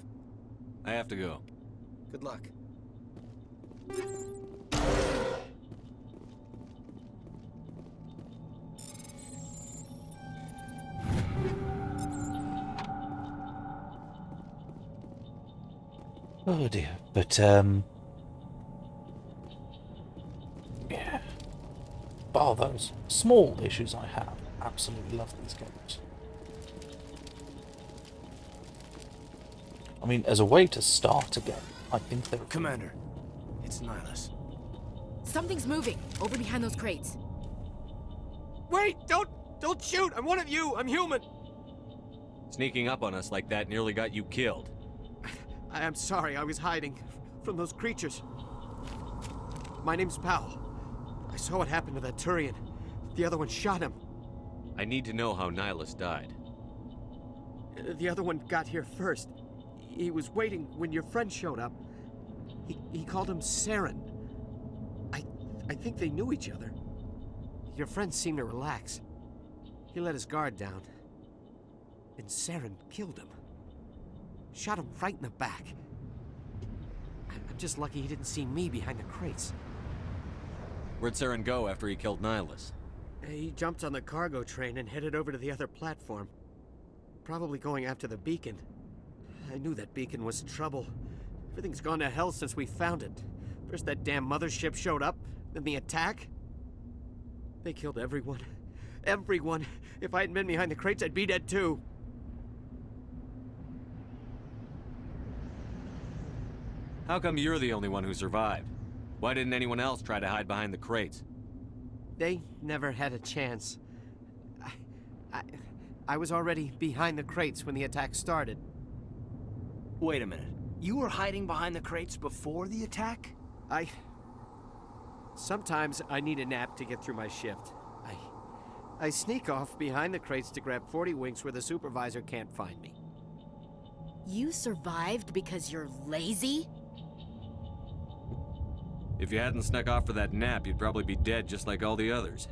I have to go. Good luck. Oh dear, but yeah. Bar those small issues I have, absolutely love these games. I mean, as a way to start again, I think they're... Commander, it's Nihilus. Something's moving, over behind those crates. Wait! Don't shoot! I'm one of you! I'm human! Sneaking up on us like that nearly got you killed. I'm sorry, I was hiding from those creatures. My name's Powell. I saw what happened to that Turian. The other one shot him. I need to know how Nihilus died. The other one got here first. He was waiting when your friend showed up. He called him Saren. I think they knew each other. Your friend seemed to relax. He let his guard down. And Saren killed him. Shot him right in the back. I'm just lucky he didn't see me behind the crates. Where'd Saren go after he killed Nihilus? He jumped on the cargo train and headed over to the other platform. Probably going after the beacon. I knew that beacon was trouble. Everything's gone to hell since we found it. First that damn mothership showed up, then the attack. They killed everyone. Everyone. If I hadn't been behind the crates, I'd be dead too. How come you're the only one who survived? Why didn't anyone else try to hide behind the crates? They never had a chance. I was already behind the crates when the attack started. Wait a minute. You were hiding behind the crates before the attack? Sometimes I need a nap to get through my shift. I sneak off behind the crates to grab 40 winks where the supervisor can't find me. You survived because you're lazy? If you hadn't snuck off for that nap, you'd probably be dead just like all the others.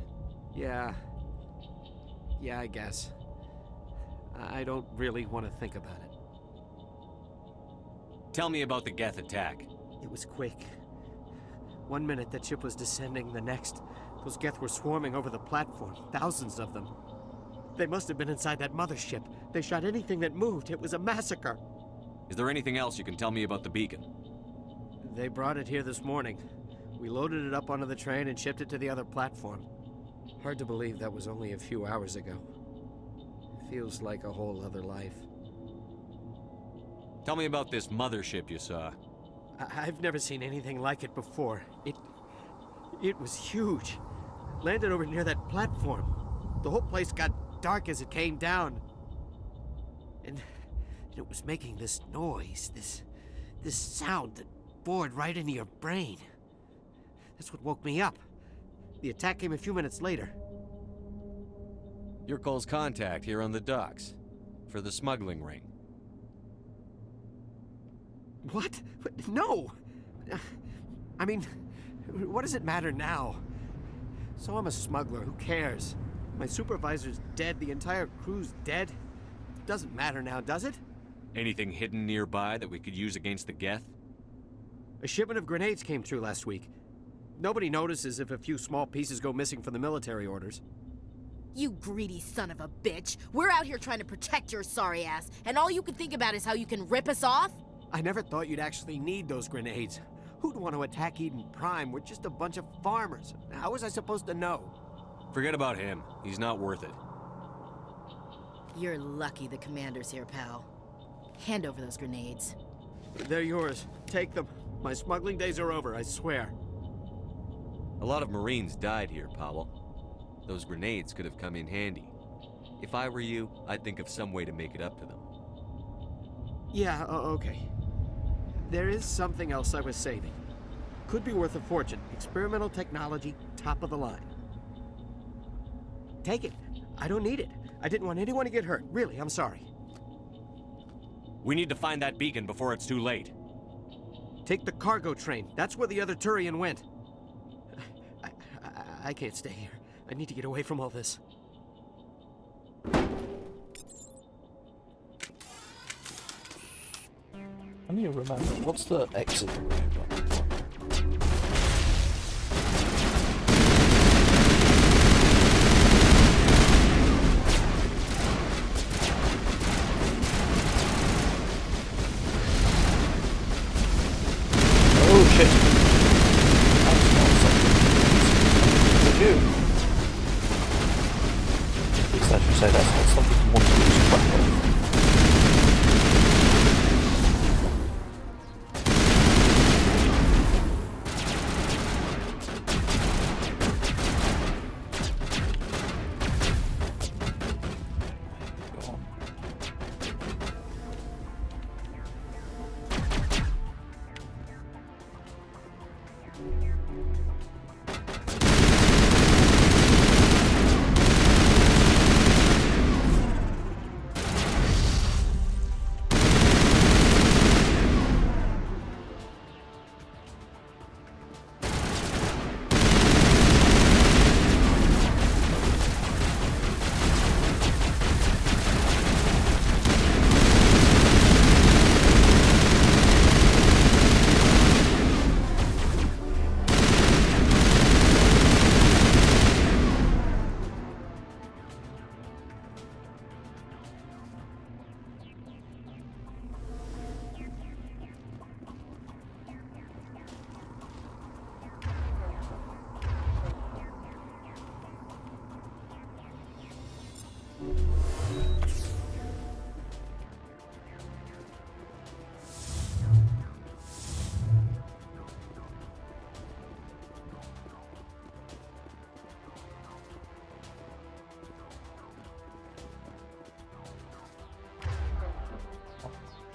Yeah, I guess. I don't really want to think about it. Tell me about the Geth attack. It was quick. 1 minute that ship was descending, the next, those Geth were swarming over the platform, thousands of them. They must have been inside that mothership. They shot anything that moved. It was a massacre. Is there anything else you can tell me about the beacon? They brought it here this morning. We loaded it up onto the train and shipped it to the other platform. Hard to believe that was only a few hours ago. Feels like a whole other life. Tell me about this mothership you saw. I've never seen anything like it before. It was huge. Landed over near that platform. The whole place got dark as it came down. And it was making this noise, this sound that bored right into your brain. That's what woke me up. The attack came a few minutes later. You're Cole's contact here on the docks. For the smuggling ring. What? No! I mean, what does it matter now? So I'm a smuggler, who cares? My supervisor's dead, the entire crew's dead. Doesn't matter now, does it? Anything hidden nearby that we could use against the Geth? A shipment of grenades came through last week. Nobody notices if a few small pieces go missing from the military orders. You greedy son of a bitch. We're out here trying to protect your sorry ass, and all you can think about is how you can rip us off? I never thought you'd actually need those grenades. Who'd want to attack Eden Prime? We're just a bunch of farmers. How was I supposed to know? Forget about him. He's not worth it. You're lucky the commander's here, pal. Hand over those grenades. They're yours. Take them. My smuggling days are over, I swear. A lot of Marines died here, Powell. Those grenades could have come in handy. If I were you, I'd think of some way to make it up to them. Yeah, okay. There is something else I was saving. Could be worth a fortune. Experimental technology, top of the line. Take it. I don't need it. I didn't want anyone to get hurt. Really, I'm sorry. We need to find that beacon before it's too late. Take the cargo train. That's where the other Turian went. I can't stay here. I need to get away from all this. I need to remember, what's the exit route? Oh shit! That's not something to do. At least I should say that's not something you want to lose track of.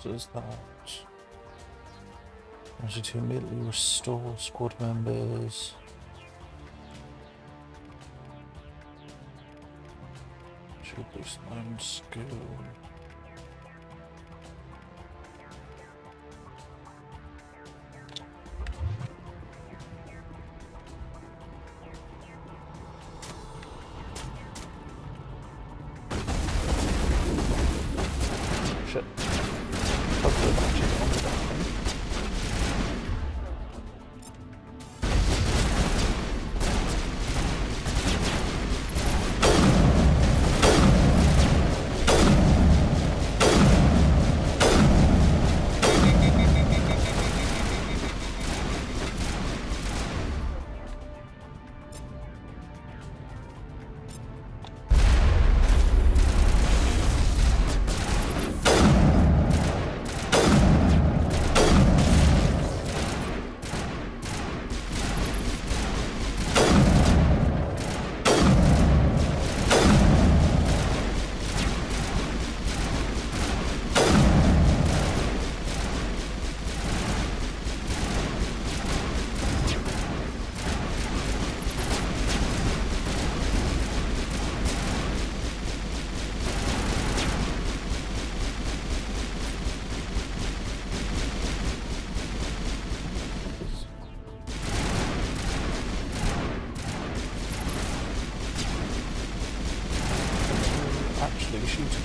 Does that actually to immediately restore squad members? Should boost my own skill. Shit. Hopefully that actually got that thing. Actually shooting.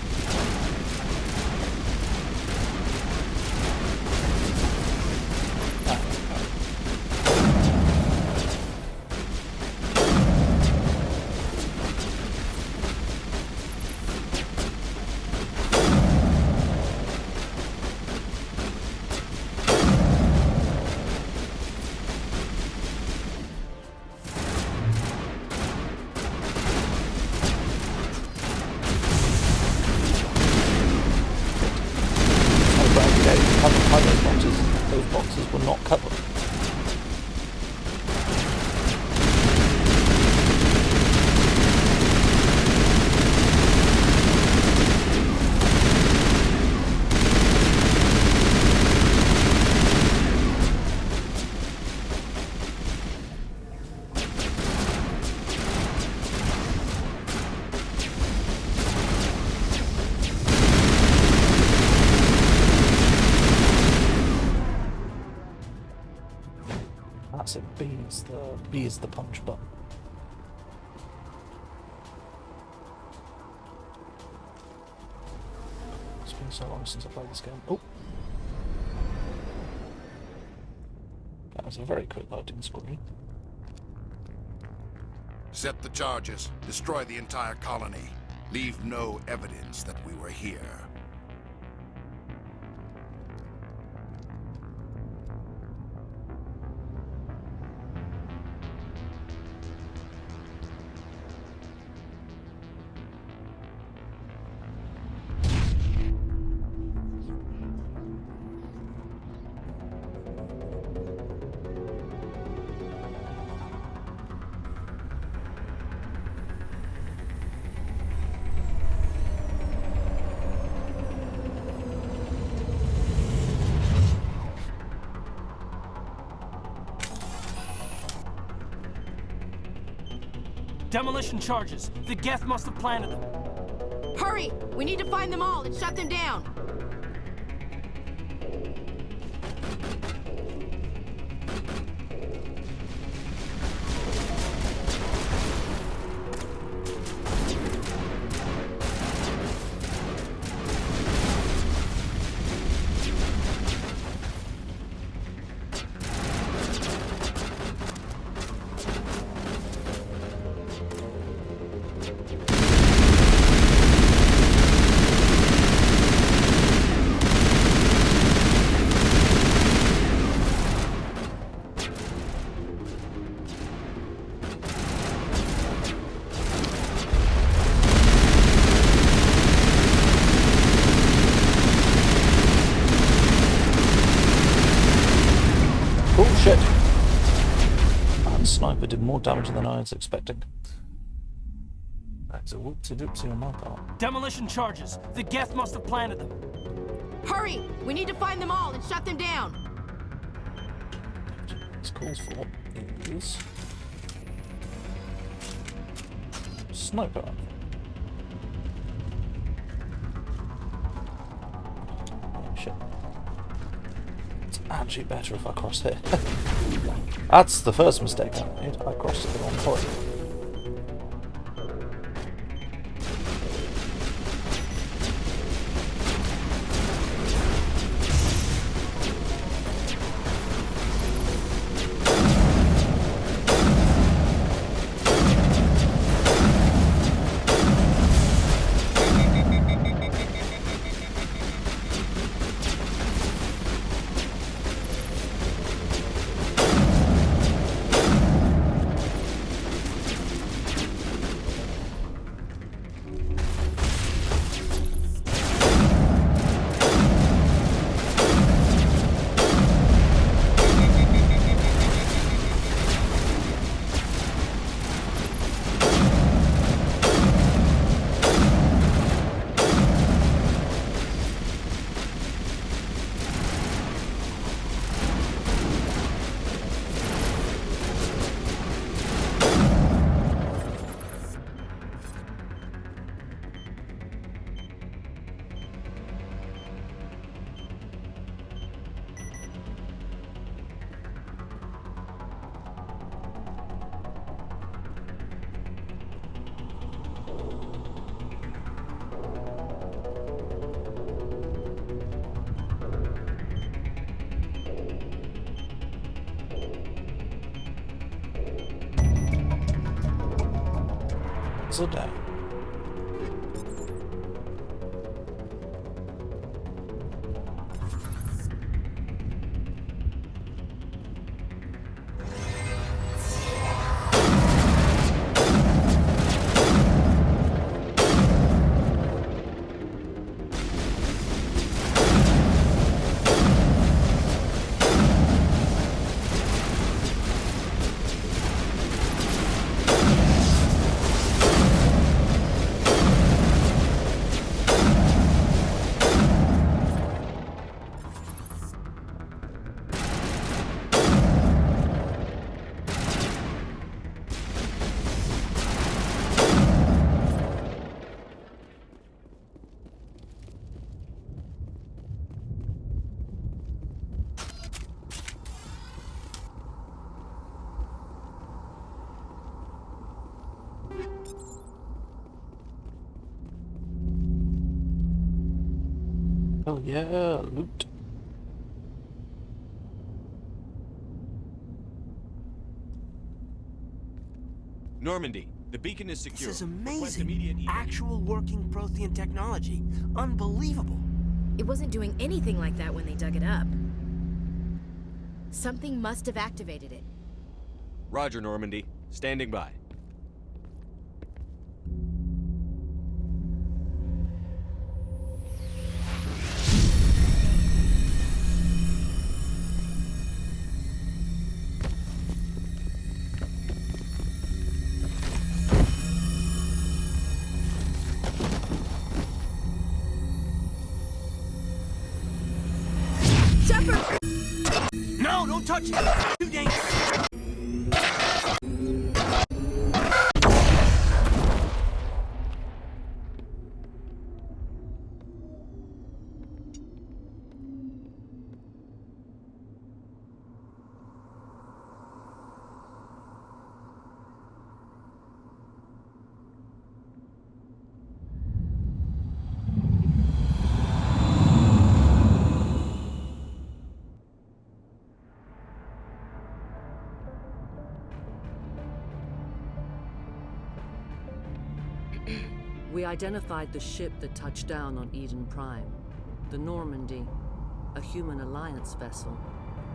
B is the punch button. It's been so long since I played this game. Oh! That was a very quick loading screen. Set the charges. Destroy the entire colony. Leave no evidence that we were here. Demolition charges. The Geth must have planted them. Hurry! We need to find them all and shut them down. Bullshit! That sniper did more damage than I was expecting. That's a whoopsie-doopsie on my part. Demolition charges. The Geth must have planted them. Hurry! We need to find them all and shut them down. This calls for is sniper rifle. Oh shit. It's actually better if I cross here. That's the first mistake I made. I crossed at the wrong point. So down. Oh yeah, loot. Normandy, the beacon is secure. This is Request amazing. immediate Actual working Prothean technology. Unbelievable. It wasn't doing anything like that when they dug it up. Something must have activated it. Roger, Normandy. Standing by. Shepard! No, don't touch it! Too dangerous! We identified the ship that touched down on Eden Prime. The Normandy, a human alliance vessel.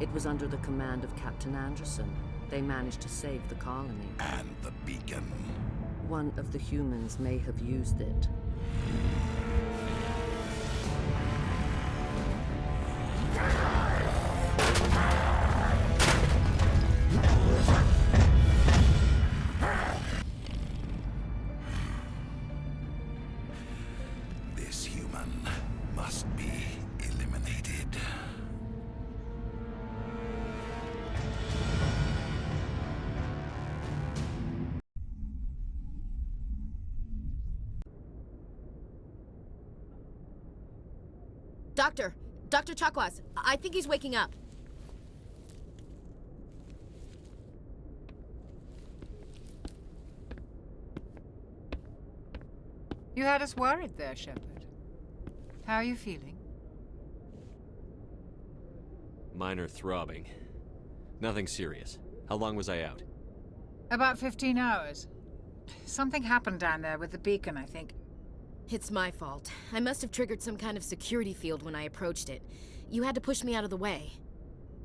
It was under the command of Captain Anderson. They managed to save the colony. And the beacon. One of the humans may have used it. This human must be eliminated. Dr. Chakwas, I think he's waking up. You had us worried there, Shepard. How are you feeling? Minor throbbing. Nothing serious. How long was I out? About 15 hours. Something happened down there with the beacon, I think. It's my fault. I must have triggered some kind of security field when I approached it. You had to push me out of the way.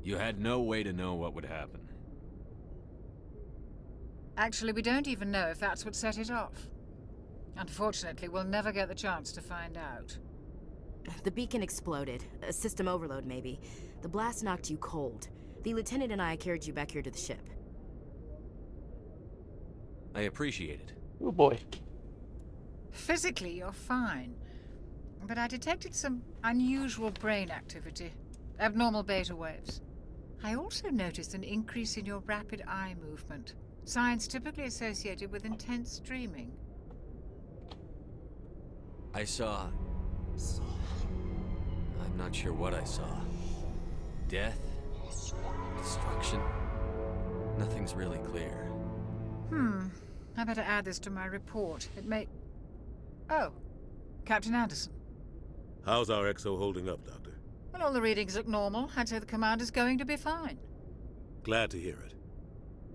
You had no way to know what would happen. Actually, we don't even know if that's what set it off. Unfortunately, we'll never get the chance to find out. The beacon exploded. A system overload, maybe. The blast knocked you cold. The lieutenant and I carried you back here to the ship. I appreciate it. Oh boy. Physically, you're fine. But I detected some unusual brain activity. Abnormal beta waves. I also noticed an increase in your rapid eye movement. Signs typically associated with intense dreaming. I saw... I'm not sure what I saw. Death? Destruction? Nothing's really clear. I better add this to my report. It may... Oh, Captain Anderson. How's our XO holding up, Doctor? Well, all the readings look normal. I'd say the commander's going to be fine. Glad to hear it.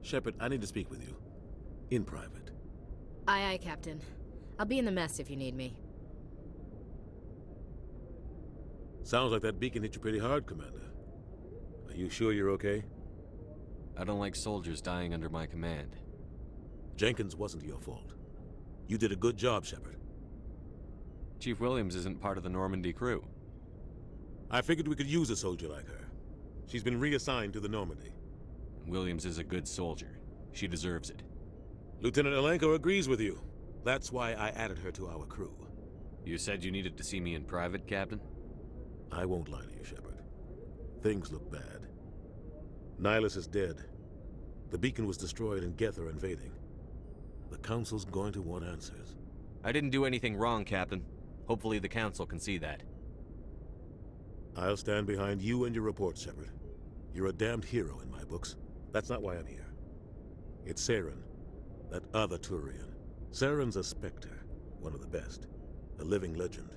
Shepard, I need to speak with you. In private. Aye, aye, Captain. I'll be in the mess if you need me. Sounds like that beacon hit you pretty hard, Commander. Are you sure you're okay? I don't like soldiers dying under my command. Jenkins wasn't your fault. You did a good job, Shepard. Chief Williams isn't part of the Normandy crew. I figured we could use a soldier like her. She's been reassigned to the Normandy. Williams is a good soldier. She deserves it. Lieutenant Alenko agrees with you. That's why I added her to our crew. You said you needed to see me in private, Captain? I won't lie to you, Shepard. Things look bad. Nihilus is dead. The beacon was destroyed and Geth are invading. The Council's going to want answers. I didn't do anything wrong, Captain. Hopefully the Council can see that. I'll stand behind you and your report, Shepard. You're a damned hero in my books. That's not why I'm here. It's Saren, that other Turian. Saren's a Spectre, one of the best. A living legend.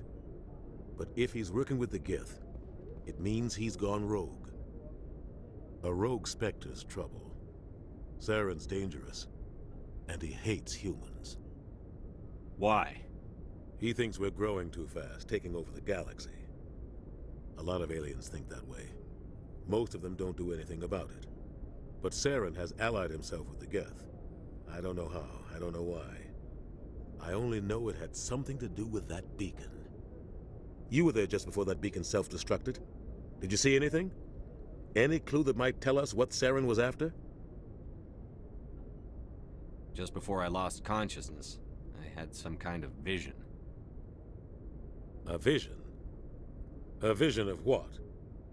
But if he's working with the Geth, it means he's gone rogue. A rogue Spectre's trouble. Saren's dangerous, and he hates humans. Why? He thinks we're growing too fast, taking over the galaxy. A lot of aliens think that way. Most of them don't do anything about it. But Saren has allied himself with the Geth. I don't know how, I don't know why. I only know it had something to do with that beacon. You were there just before that beacon self-destructed. Did you see anything? Any clue that might tell us what Saren was after? Just before I lost consciousness, I had some kind of vision. A vision? A vision of what?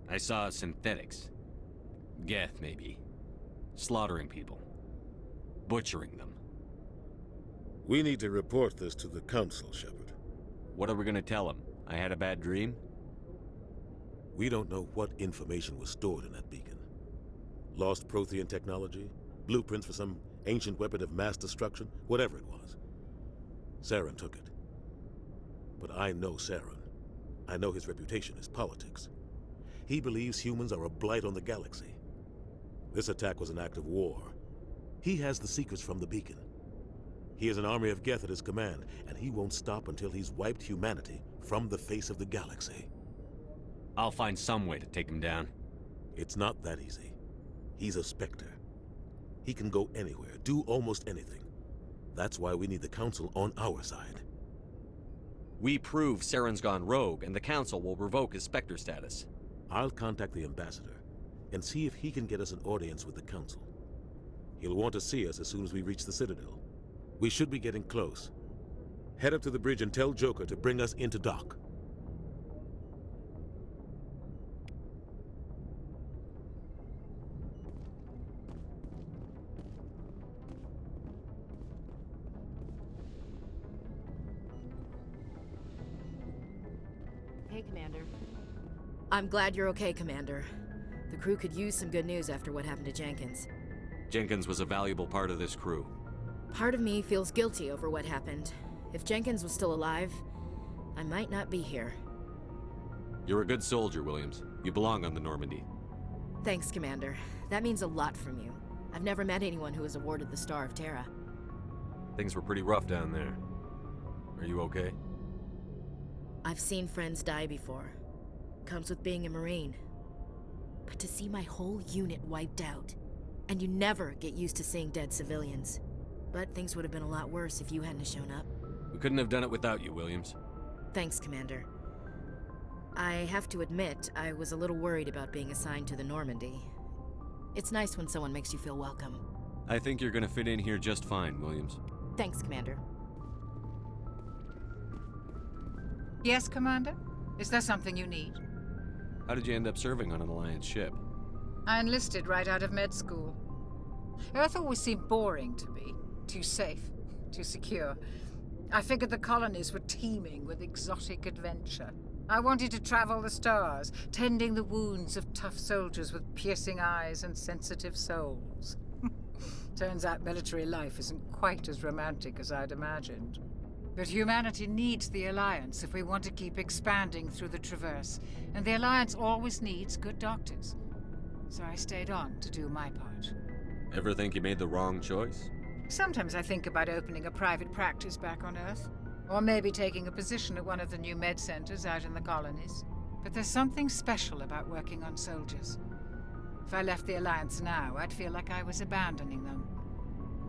I saw synthetics. Geth, maybe. Slaughtering people. Butchering them. We need to report this to the Council, Shepard. What are we gonna tell them? I had a bad dream? We don't know what information was stored in that beacon. Lost Prothean technology? Blueprints for some ancient weapon of mass destruction? Whatever it was. Saren took it. But I know Saren. I know his reputation is politics. He believes humans are a blight on the galaxy. This attack was an act of war. He has the secrets from the beacon. He has an army of Geth at his command, and he won't stop until he's wiped humanity from the face of the galaxy. I'll find some way to take him down. It's not that easy. He's a Spectre. He can go anywhere, do almost anything. That's why we need the Council on our side. We prove Saren's gone rogue, and the Council will revoke his Spectre status. I'll contact the Ambassador and see if he can get us an audience with the Council. He'll want to see us as soon as we reach the Citadel. We should be getting close. Head up to the bridge and tell Joker to bring us into dock. Hey, Commander. I'm glad you're okay, Commander. The crew could use some good news after what happened to Jenkins. Jenkins was a valuable part of this crew. Part of me feels guilty over what happened. If Jenkins was still alive, I might not be here. You're a good soldier, Williams. You belong on the Normandy. Thanks, Commander. That means a lot from you. I've never met anyone who was awarded the Star of Terra. Things were pretty rough down there. Are you okay? I've seen friends die before. Comes with being a Marine. But to see my whole unit wiped out, and you never get used to seeing dead civilians. But things would have been a lot worse if you hadn't shown up. We couldn't have done it without you, Williams. Thanks, Commander. I have to admit, I was a little worried about being assigned to the Normandy. It's nice when someone makes you feel welcome. I think you're gonna fit in here just fine, Williams. Thanks, Commander. Yes, Commander? Is there something you need? How did you end up serving on an Alliance ship? I enlisted right out of med school. Earth always seemed boring to me. Too safe, too secure. I figured the colonies were teeming with exotic adventure. I wanted to travel the stars, tending the wounds of tough soldiers with piercing eyes and sensitive souls. Turns out military life isn't quite as romantic as I'd imagined. But humanity needs the Alliance if we want to keep expanding through the Traverse, and the Alliance always needs good doctors. So I stayed on to do my part. Ever think you made the wrong choice? Sometimes I think about opening a private practice back on Earth, or maybe taking a position at one of the new med centers out in the colonies. But there's something special about working on soldiers. If I left the Alliance now, I'd feel like I was abandoning them.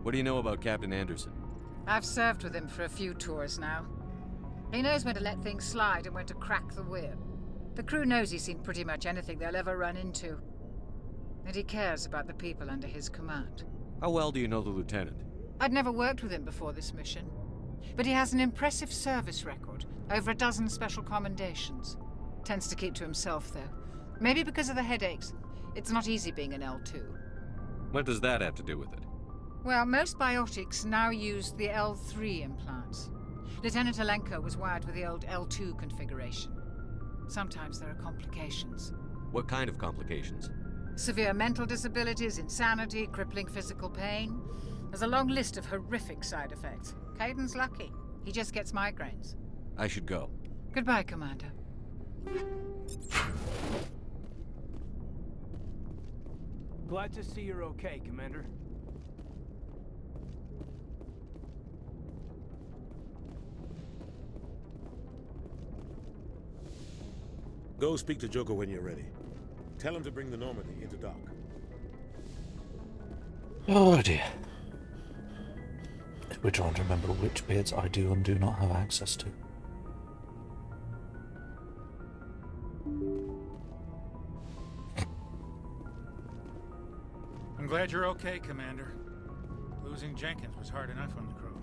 What do you know about Captain Anderson? I've served with him for a few tours now. He knows when to let things slide and when to crack the whip. The crew knows he's seen pretty much anything they'll ever run into. And he cares about the people under his command. How well do you know the lieutenant? I'd never worked with him before this mission. But he has an impressive service record, over a dozen special commendations. Tends to keep to himself, though. Maybe because of the headaches. It's not easy being an L2. What does that have to do with it? Well, most biotics now use the L3 implants. Lieutenant Alenko was wired with the old L2 configuration. Sometimes there are complications. What kind of complications? Severe mental disabilities, insanity, crippling physical pain. There's a long list of horrific side effects. Caden's lucky. He just gets migraines. I should go. Goodbye, Commander. Glad to see you're okay, Commander. Go speak to Joker when you're ready. Tell him to bring the Normandy into dock. Oh dear. We're trying to remember which bits I do and do not have access to. I'm glad you're okay, Commander. Losing Jenkins was hard enough on the crew.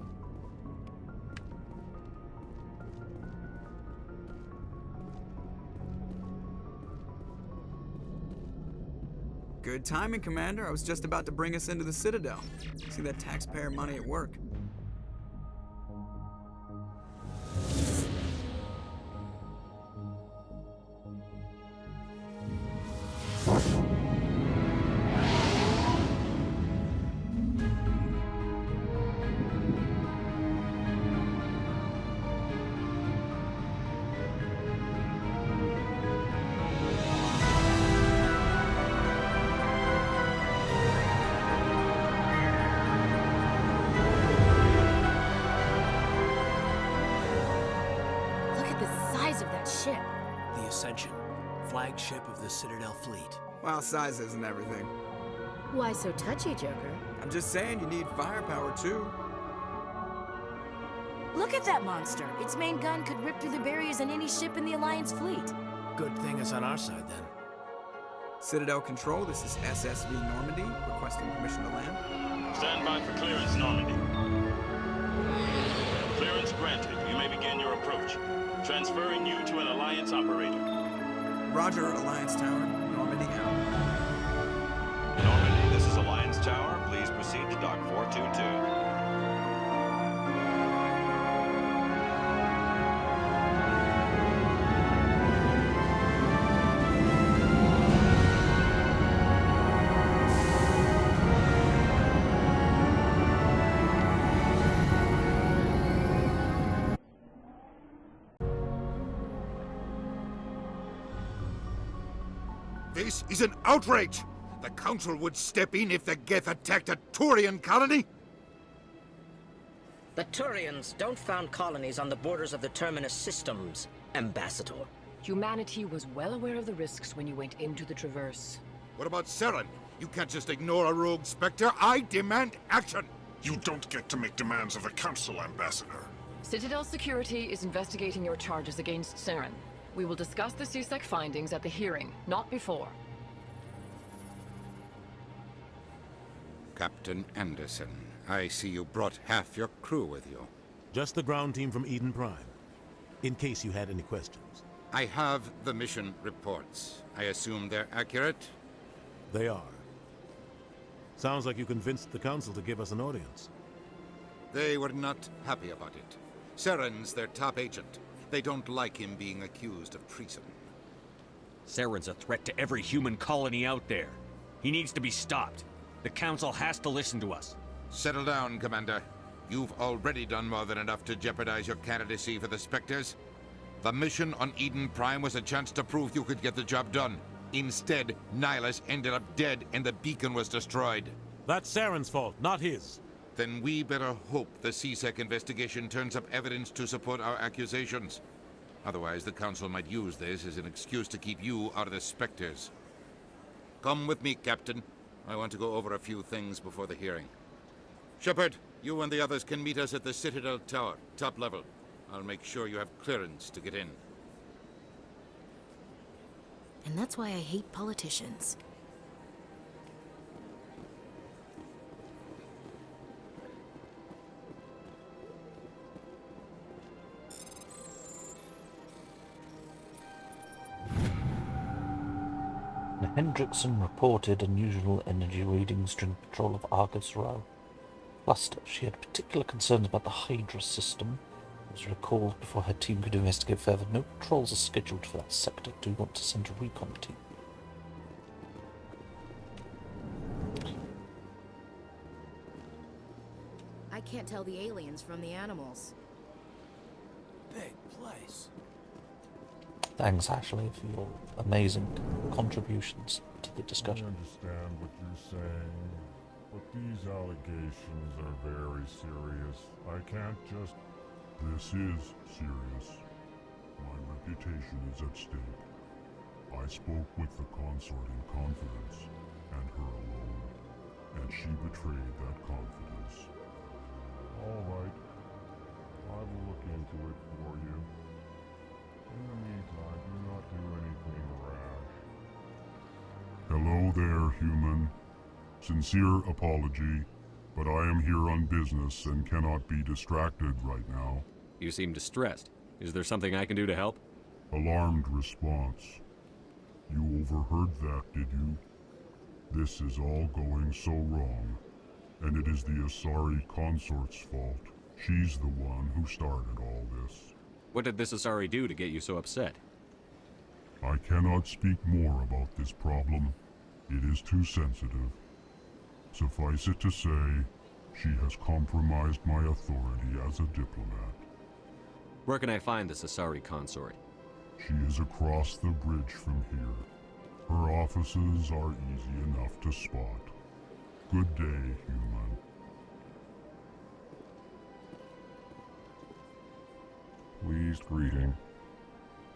Good timing, Commander. I was just about to bring us into the Citadel. See that taxpayer money at work. Flagship of the Citadel fleet. Well, size isn't everything. Why so touchy, Joker? I'm just saying you need firepower, too. Look at that monster. Its main gun could rip through the barriers in any ship in the Alliance fleet. Good thing it's on our side, then. Citadel Control, this is SSV Normandy, requesting permission to land. Stand by for clearance, Normandy. Clearance granted. You may begin your approach. Transferring you to an Alliance operator. Roger, Alliance Tower. Normandy out. Normandy, this is Alliance Tower. Please proceed to Dock 422. This is an outrage! The Council would step in if the Geth attacked a Turian colony? The Turians don't found colonies on the borders of the Terminus systems, Ambassador. Humanity was well aware of the risks when you went into the Traverse. What about Saren? You can't just ignore a rogue Spectre. I demand action! You don't get to make demands of the Council, Ambassador. Citadel Security is investigating your charges against Saren. We will discuss the CSEC findings at the hearing, not before. Captain Anderson, I see you brought half your crew with you. Just the ground team from Eden Prime, in case you had any questions. I have the mission reports. I assume they're accurate? They are. Sounds like you convinced the Council to give us an audience. They were not happy about it. Saren's their top agent. They don't like him being accused of treason. Saren's a threat to every human colony out there. He needs to be stopped. The Council has to listen to us. Settle down, Commander. You've already done more than enough to jeopardize your candidacy for the Spectres. The mission on Eden Prime was a chance to prove you could get the job done. Instead, Nihilus ended up dead and the beacon was destroyed. That's Saren's fault, not his. Then we better hope the CSEC investigation turns up evidence to support our accusations. Otherwise, the Council might use this as an excuse to keep you out of the Spectres. Come with me, Captain. I want to go over a few things before the hearing. Shepard, you and the others can meet us at the Citadel Tower, top level. I'll make sure you have clearance to get in. And that's why I hate politicians. Hendrickson reported unusual energy readings during patrol of Argus Row cluster. She had particular concerns about the Hydra system. It was recalled before her team could investigate further. No patrols are scheduled for that sector. Do you want to send a recon team? I can't tell the aliens from the animals. Big place. Thanks, Ashley, for your amazing contributions to the discussion. I understand what you're saying, but these allegations are very serious. I can't just... This is serious. My reputation is at stake. I spoke with the consort in confidence, and her alone, and she betrayed that confidence. All right. I will look into it for you. In the meantime, do not do anything rash. Hello there, human. Sincere apology, but I am here on business and cannot be distracted right now. You seem distressed. Is there something I can do to help? Alarmed response. You overheard that, did you? This is all going so wrong, and it is the Asari consort's fault. She's the one who started all this. What did this Asari do to get you so upset? I cannot speak more about this problem. It is too sensitive. Suffice it to say, she has compromised my authority as a diplomat. Where can I find this Asari consort? She is across the bridge from here. Her offices are easy enough to spot. Good day, human. Pleased greeting.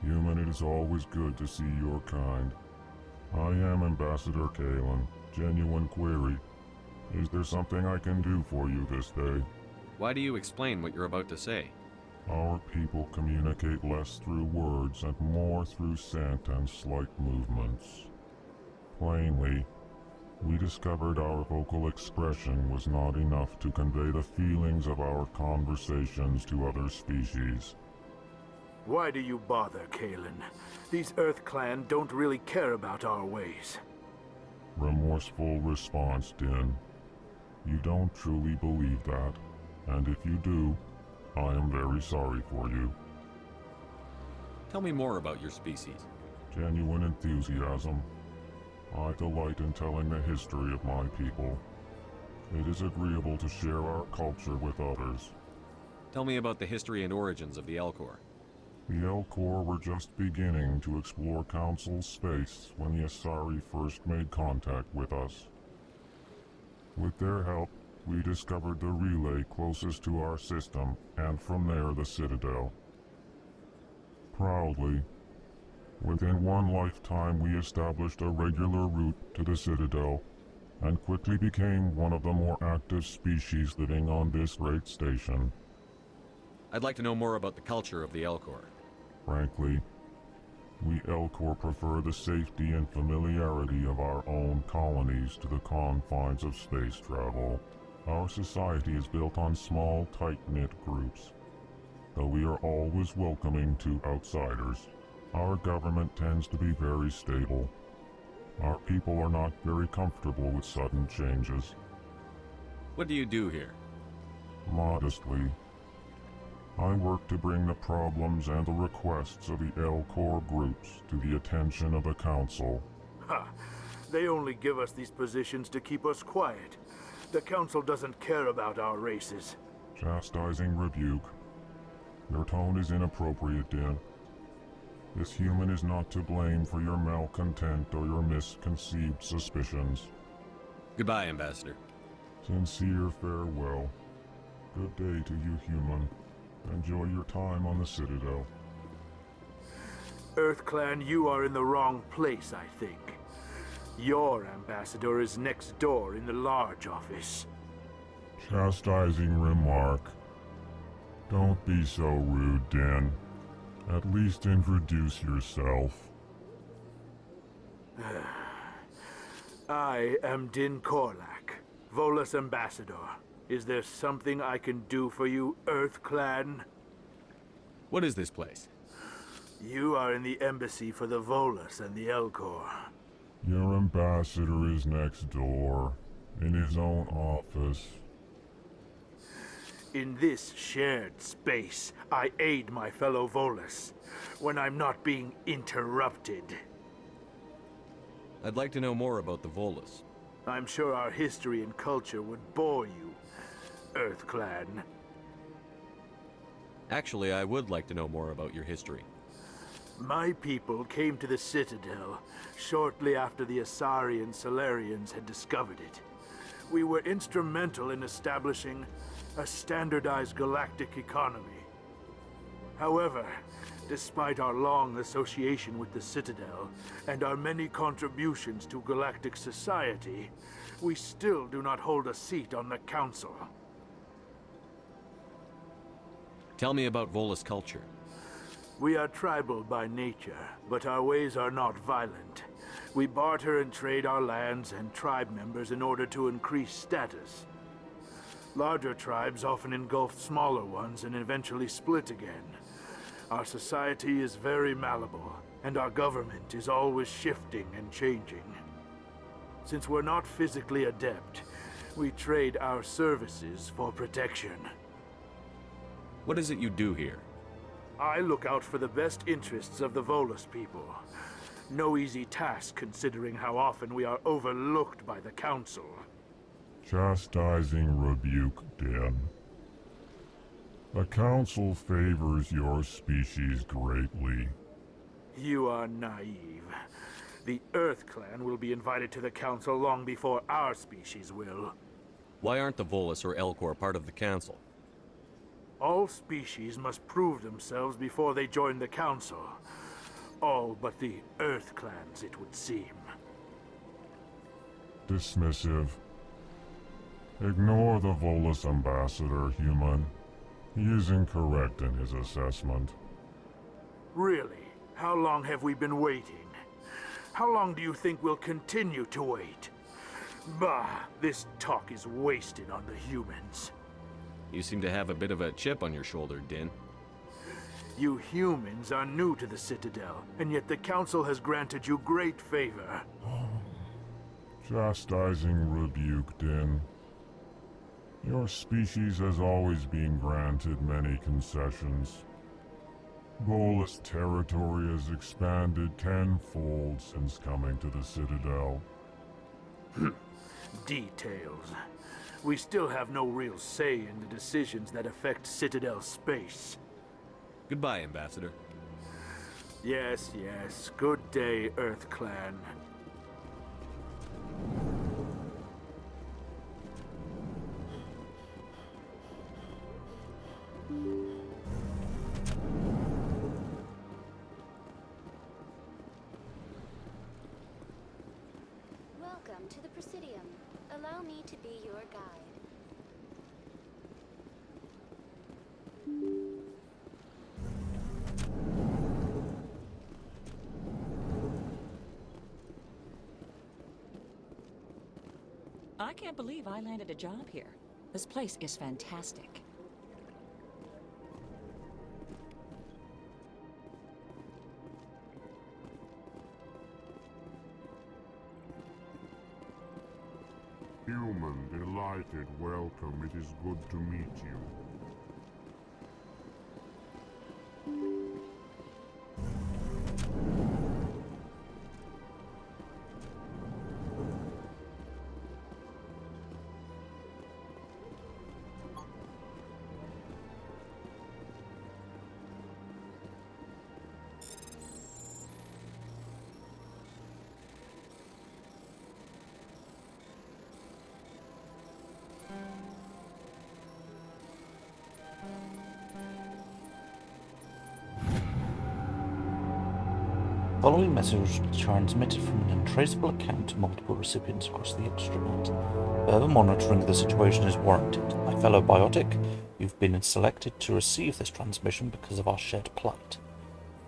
Human, it is always good to see your kind. I am Ambassador Kalen. Genuine query. Is there something I can do for you this day? Why do you explain what you're about to say? Our people communicate less through words and more through scent and slight movements. Plainly, we discovered our vocal expression was not enough to convey the feelings of our conversations to other species. Why do you bother, Kalen? These Earth Clan don't really care about our ways. Remorseful response, Din. You don't truly believe that, and if you do, I am very sorry for you. Tell me more about your species. Genuine enthusiasm. I delight in telling the history of my people. It is agreeable to share our culture with others. Tell me about the history and origins of the Elcor. The Elcor were just beginning to explore Council space when the Asari first made contact with us. With their help, we discovered the relay closest to our system, and from there the Citadel. Proudly, within one lifetime we established a regular route to the Citadel, and quickly became one of the more active species living on this great station. I'd like to know more about the culture of the Elcor. Frankly, we Elcor prefer the safety and familiarity of our own colonies to the confines of space travel. Our society is built on small, tight-knit groups, though we are always welcoming to outsiders. Our government tends to be very stable. Our people are not very comfortable with sudden changes. What do you do here? Modestly, I work to bring the problems and the requests of the Elcor groups to the attention of the Council. Ha! They only give us these positions to keep us quiet. The Council doesn't care about our races. Chastising rebuke. Your tone is inappropriate, Din. This human is not to blame for your malcontent or your misconceived suspicions. Goodbye, Ambassador. Sincere farewell. Good day to you, human. Enjoy your time on the Citadel. Earth Clan, you are in the wrong place, I think. Your ambassador is next door in the large office. Chastising remark. Don't be so rude, Din. At least introduce yourself. I am Din Korlak, Volus ambassador. Is there something I can do for you, Earth Clan? What is this place? You are in the embassy for the Volus and the Elcor. Your ambassador is next door, in his own office. In this shared space, I aid my fellow Volus when I'm not being interrupted. I'd like to know more about the Volus. I'm sure our history and culture would bore you, Earth Clan. Actually, I would like to know more about your history. My people came to the Citadel shortly after the Asari and Solarians had discovered it. We were instrumental in establishing a standardized galactic economy. However, despite our long association with the Citadel and our many contributions to galactic society, we still do not hold a seat on the Council. Tell me about Volus culture. We are tribal by nature, but our ways are not violent. We barter and trade our lands and tribe members in order to increase status. Larger tribes often engulf smaller ones and eventually split again. Our society is very malleable, and our government is always shifting and changing. Since we're not physically adept, we trade our services for protection. What is it you do here? I look out for the best interests of the Volus people. No easy task considering how often we are overlooked by the Council. Chastising rebuke, Den. The Council favors your species greatly. You are naive. The Earth Clan will be invited to the Council long before our species will. Why aren't the Volus or Elcor part of the Council? All species must prove themselves before they join the Council. All but the Earth Clans, it would seem. Dismissive. Ignore the Volus ambassador, human. He is incorrect in his assessment. Really? How long have we been waiting? How long do you think we'll continue to wait? Bah, this talk is wasted on the humans. You seem to have a bit of a chip on your shoulder, Din. You humans are new to the Citadel, and yet the Council has granted you great favor. Chastising rebuke, Din. Your species has always been granted many concessions. Volus territory has expanded tenfold since coming to the Citadel. Details. We still have no real say in the decisions that affect Citadel space. Goodbye, Ambassador. Yes, yes. Good day, Earth Clan. Welcome to the Presidium. Allow me to be your guide. I can't believe I landed a job here. This place is fantastic. Human, delighted, welcome. It is good to meet you. Following message was transmitted from an untraceable account to multiple recipients across the extranet. Further monitoring of the situation is warranted. My fellow biotic, you've been selected to receive this transmission because of our shared plight.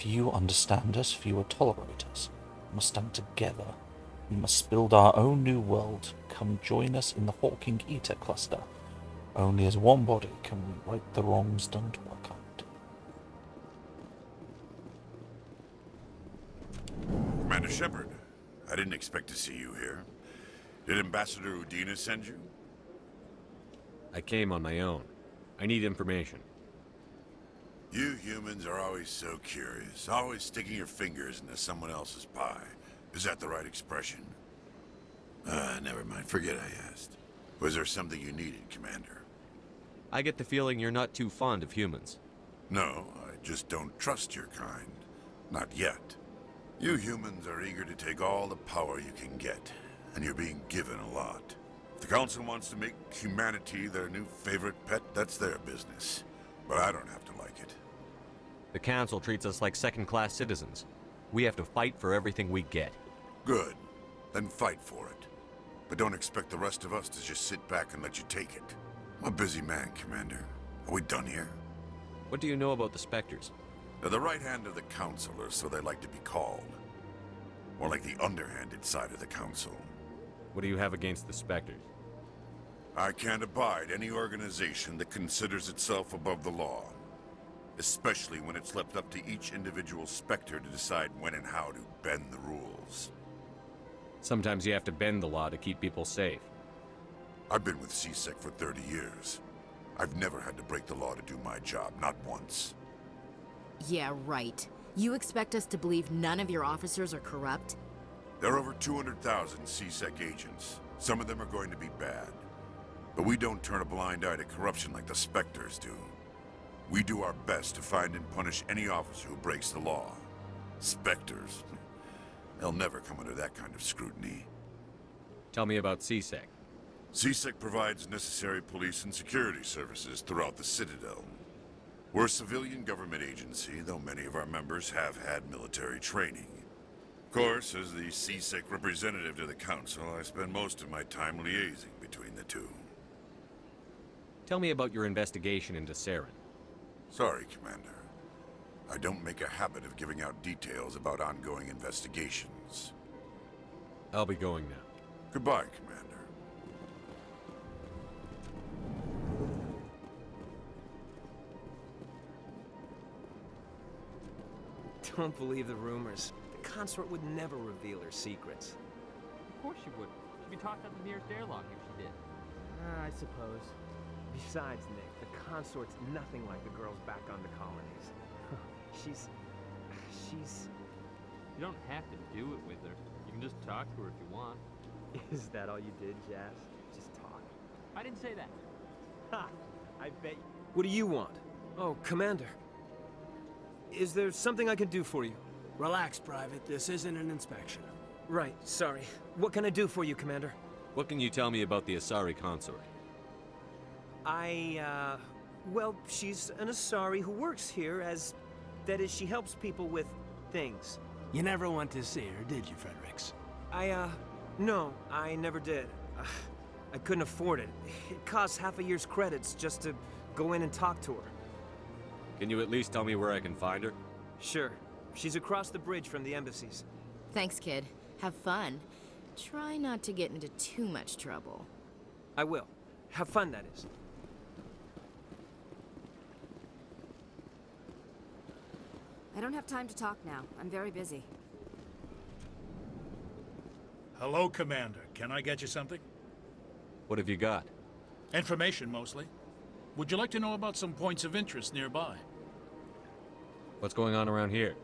Few understand us, fewer tolerate us. We must stand together. We must build our own new world. Come join us in the Hawking Ether cluster. Only as one body can we right the wrongs done to our kind. Commander Shepard, I didn't expect to see you here. Did Ambassador Udina send you? I came on my own. I need information. You humans are always so curious, always sticking your fingers into someone else's pie. Is that the right expression? Never mind. Forget I asked. Was there something you needed, Commander? I get the feeling you're not too fond of humans. No, I just don't trust your kind. Not yet. You humans are eager to take all the power you can get, and you're being given a lot. If the Council wants to make humanity their new favorite pet, that's their business. But I don't have to like it. The Council treats us like second-class citizens. We have to fight for everything we get. Good. Then fight for it. But don't expect the rest of us to just sit back and let you take it. I'm a busy man, Commander. Are we done here? What do you know about the Spectres? They're the right hand of the Council, or so they like to be called. More like the underhanded side of the Council. What do you have against the Spectres? I can't abide any organization that considers itself above the law. Especially when it's left up to each individual Spectre to decide when and how to bend the rules. Sometimes you have to bend the law to keep people safe. I've been with CSEC for 30 years. I've never had to break the law to do my job, not once. Yeah, right. You expect us to believe none of your officers are corrupt? There are over 200,000 CSEC agents. Some of them are going to be bad. But we don't turn a blind eye to corruption like the Spectres do. We do our best to find and punish any officer who breaks the law. Spectres. They'll never come under that kind of scrutiny. Tell me about CSEC. CSEC provides necessary police and security services throughout the Citadel. We're a civilian government agency, though many of our members have had military training. Of course, as the CSEC representative to the Council, I spend most of my time liaising between the two. Tell me about your investigation into Saren. Sorry, Commander. I don't make a habit of giving out details about ongoing investigations. I'll be going now. Goodbye, Commander. Don't believe the rumors. The consort would never reveal her secrets. Of course she would. She'd be talked out the nearest airlock if she did. I suppose. Besides, Nick, the consort's nothing like the girls back on the colonies. She's... You don't have to do it with her. You can just talk to her if you want. Is that all you did, Jazz? Just talk? I didn't say that. Ha! I bet you... What do you want? Oh, Commander. Is there something I can do for you? Relax, Private. This isn't an inspection. Right, sorry. What can I do for you, Commander? What can you tell me about the Asari consort? Well, she's an Asari who works here as... That is, she helps people with things. You never went to see her, did you, Fredericks? No, I never did. I couldn't afford it. It costs half a year's credits just to go in and talk to her. Can you at least tell me where I can find her? Sure. She's across the bridge from the embassies. Thanks, kid. Have fun. Try not to get into too much trouble. I will. Have fun, that is. I don't have time to talk now. I'm very busy. Hello, Commander. Can I get you something? What have you got? Information, mostly. Would you like to know about some points of interest nearby? What's going on around here?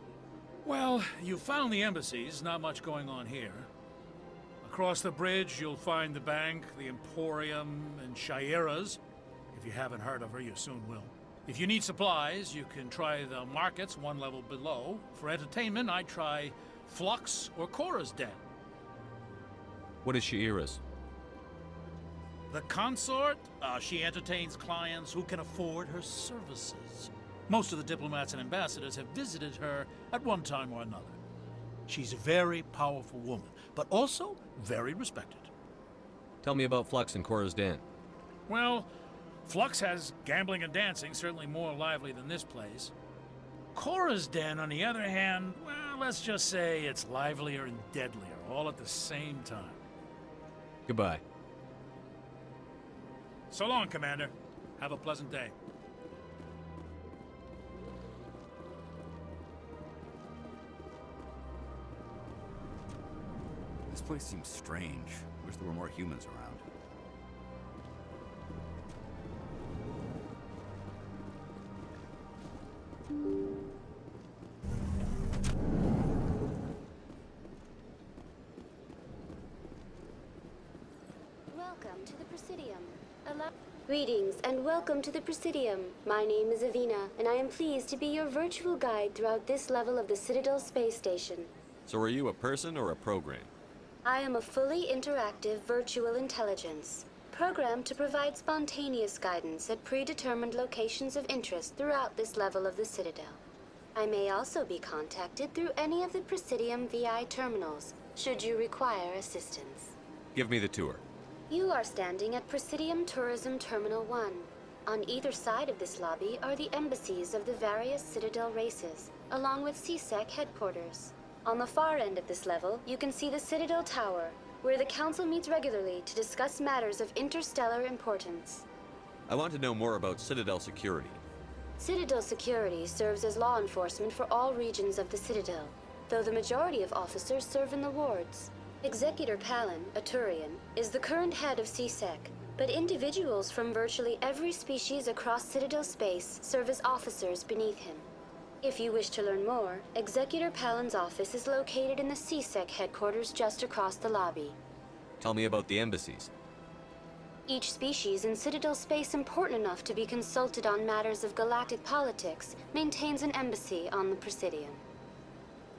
Well, you found the embassies. Not much going on here. Across the bridge, you'll find the bank, the Emporium, and Shaira's. If you haven't heard of her, you soon will. If you need supplies, you can try the markets one level below. For entertainment, I'd try Flux or Cora's Den. What is Shaira's? The consort? She entertains clients who can afford her services. Most of the diplomats and ambassadors have visited her at one time or another. She's a very powerful woman, but also very respected. Tell me about Flux and Cora's Den. Well, Flux has gambling and dancing, certainly more lively than this place. Cora's Den, on the other hand, well, let's just say it's livelier and deadlier, all at the same time. Goodbye. So long, Commander. Have a pleasant day. This place seems strange. Wish there were more humans around. Welcome to the Presidium. Allow... Greetings and welcome to the Presidium. My name is Avina, and I am pleased to be your virtual guide throughout this level of the Citadel space station. So are you a person or a program? I am a fully interactive virtual intelligence, programmed to provide spontaneous guidance at predetermined locations of interest throughout this level of the Citadel. I may also be contacted through any of the Presidium VI terminals, should you require assistance. Give me the tour. You are standing at Presidium Tourism Terminal 1. On either side of this lobby are the embassies of the various Citadel races, along with CSEC headquarters. On the far end of this level, you can see the Citadel Tower, where the Council meets regularly to discuss matters of interstellar importance. I want to know more about Citadel security. Citadel security serves as law enforcement for all regions of the Citadel, though the majority of officers serve in the wards. Executor Palin, a Turian, is the current head of CSEC, but individuals from virtually every species across Citadel space serve as officers beneath him. If you wish to learn more, Executor Palin's office is located in the CSEC headquarters just across the lobby. Tell me about the embassies. Each species in Citadel space important enough to be consulted on matters of galactic politics maintains an embassy on the Presidium.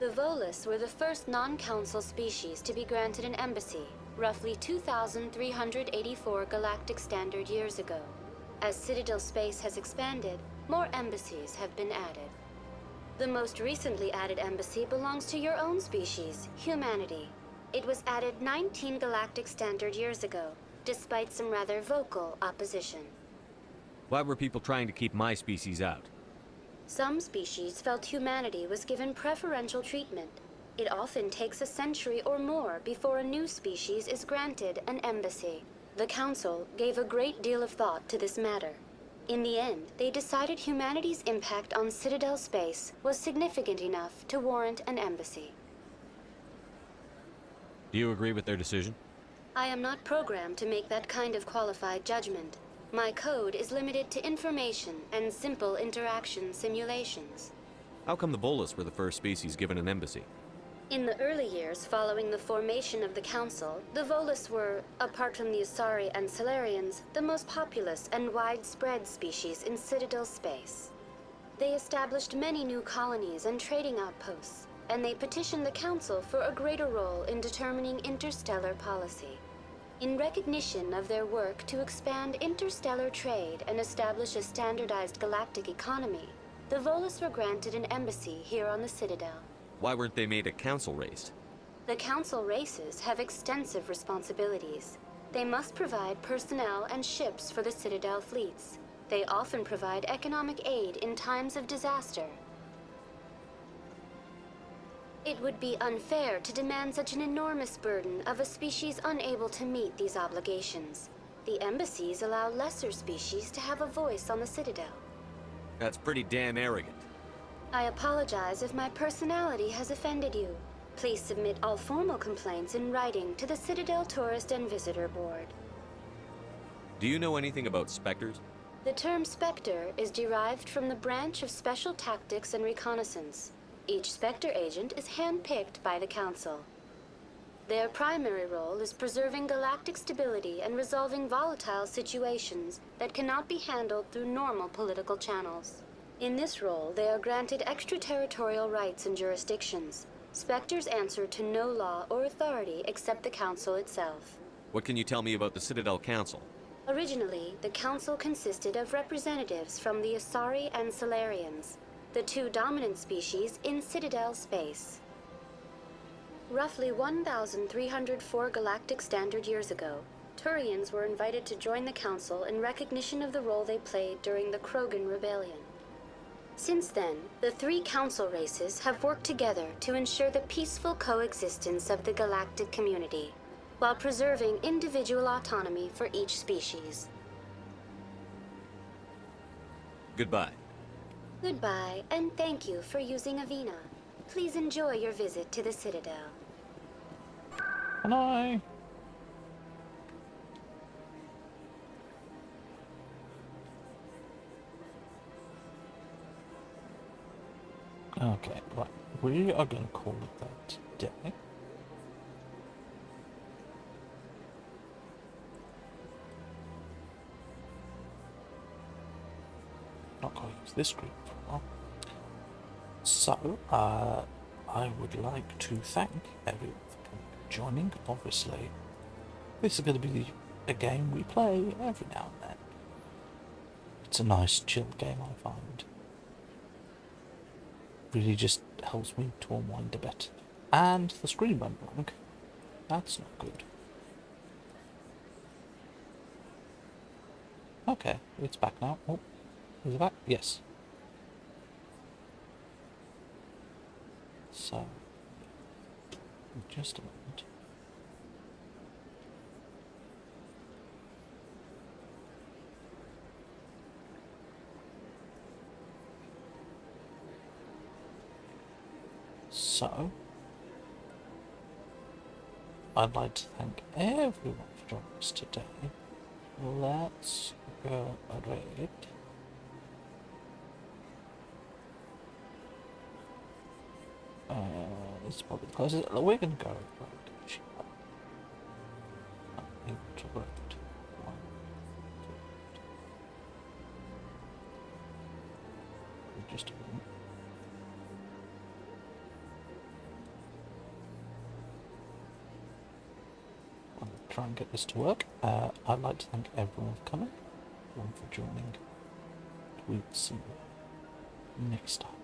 The Volus were the first non-council species to be granted an embassy, roughly 2,384 galactic standard years ago. As Citadel space has expanded, more embassies have been added. The most recently added embassy belongs to your own species, humanity. It was added 19 galactic standard years ago, despite some rather vocal opposition. Why were people trying to keep my species out? Some species felt humanity was given preferential treatment. It often takes a century or more before a new species is granted an embassy. The Council gave a great deal of thought to this matter. In the end, they decided humanity's impact on Citadel space was significant enough to warrant an embassy. Do you agree with their decision? I am not programmed to make that kind of qualified judgment. My code is limited to information and simple interaction simulations. How come the Volus were the first species given an embassy? In the early years following the formation of the Council, the Volus were, apart from the Asari and Solarians, the most populous and widespread species in Citadel space. They established many new colonies and trading outposts, and they petitioned the Council for a greater role in determining interstellar policy. In recognition of their work to expand interstellar trade and establish a standardized galactic economy, the Volus were granted an embassy here on the Citadel. Why weren't they made a council race? The Council races have extensive responsibilities. They must provide personnel and ships for the Citadel fleets. They often provide economic aid in times of disaster. It would be unfair to demand such an enormous burden of a species unable to meet these obligations. The embassies allow lesser species to have a voice on the Citadel. That's pretty damn arrogant. I apologize if my personality has offended you. Please submit all formal complaints in writing to the Citadel Tourist and Visitor Board. Do you know anything about specters? The term Spectre is derived from the branch of Special Tactics and Reconnaissance. Each Spectre agent is handpicked by the Council. Their primary role is preserving galactic stability and resolving volatile situations that cannot be handled through normal political channels. In this role, they are granted extraterritorial rights and jurisdictions. Spectres answer to no law or authority except the Council itself. What can you tell me about the Citadel Council? Originally, the Council consisted of representatives from the Asari and Solarians, the two dominant species in Citadel space. Roughly 1,304 galactic standard years ago, Turians were invited to join the Council in recognition of the role they played during the Krogan Rebellion. Since then, the three Council races have worked together to ensure the peaceful coexistence of the galactic community, while preserving individual autonomy for each species. Goodbye. Goodbye, and thank you for using Avina. Please enjoy your visit to the Citadel. Hello. Okay, right. We are going to call it that today. use this screen for a while. So, I would like to thank everyone for joining. Obviously, this is going to be a game we play every now and then. It's a nice, chill game, I find. Really just helps me to unwind a bit. And the screen went blank. That's not good. Okay, it's back now. Oh, is it back? Yes. So, just a moment. So, I'd like to thank everyone for joining us today. Let's go raid. This is probably the closest. We're going to go raid. Unable to raid. Just a moment. I'll try and get this to work. I'd like to thank everyone for coming, everyone for joining. We'll see you next time.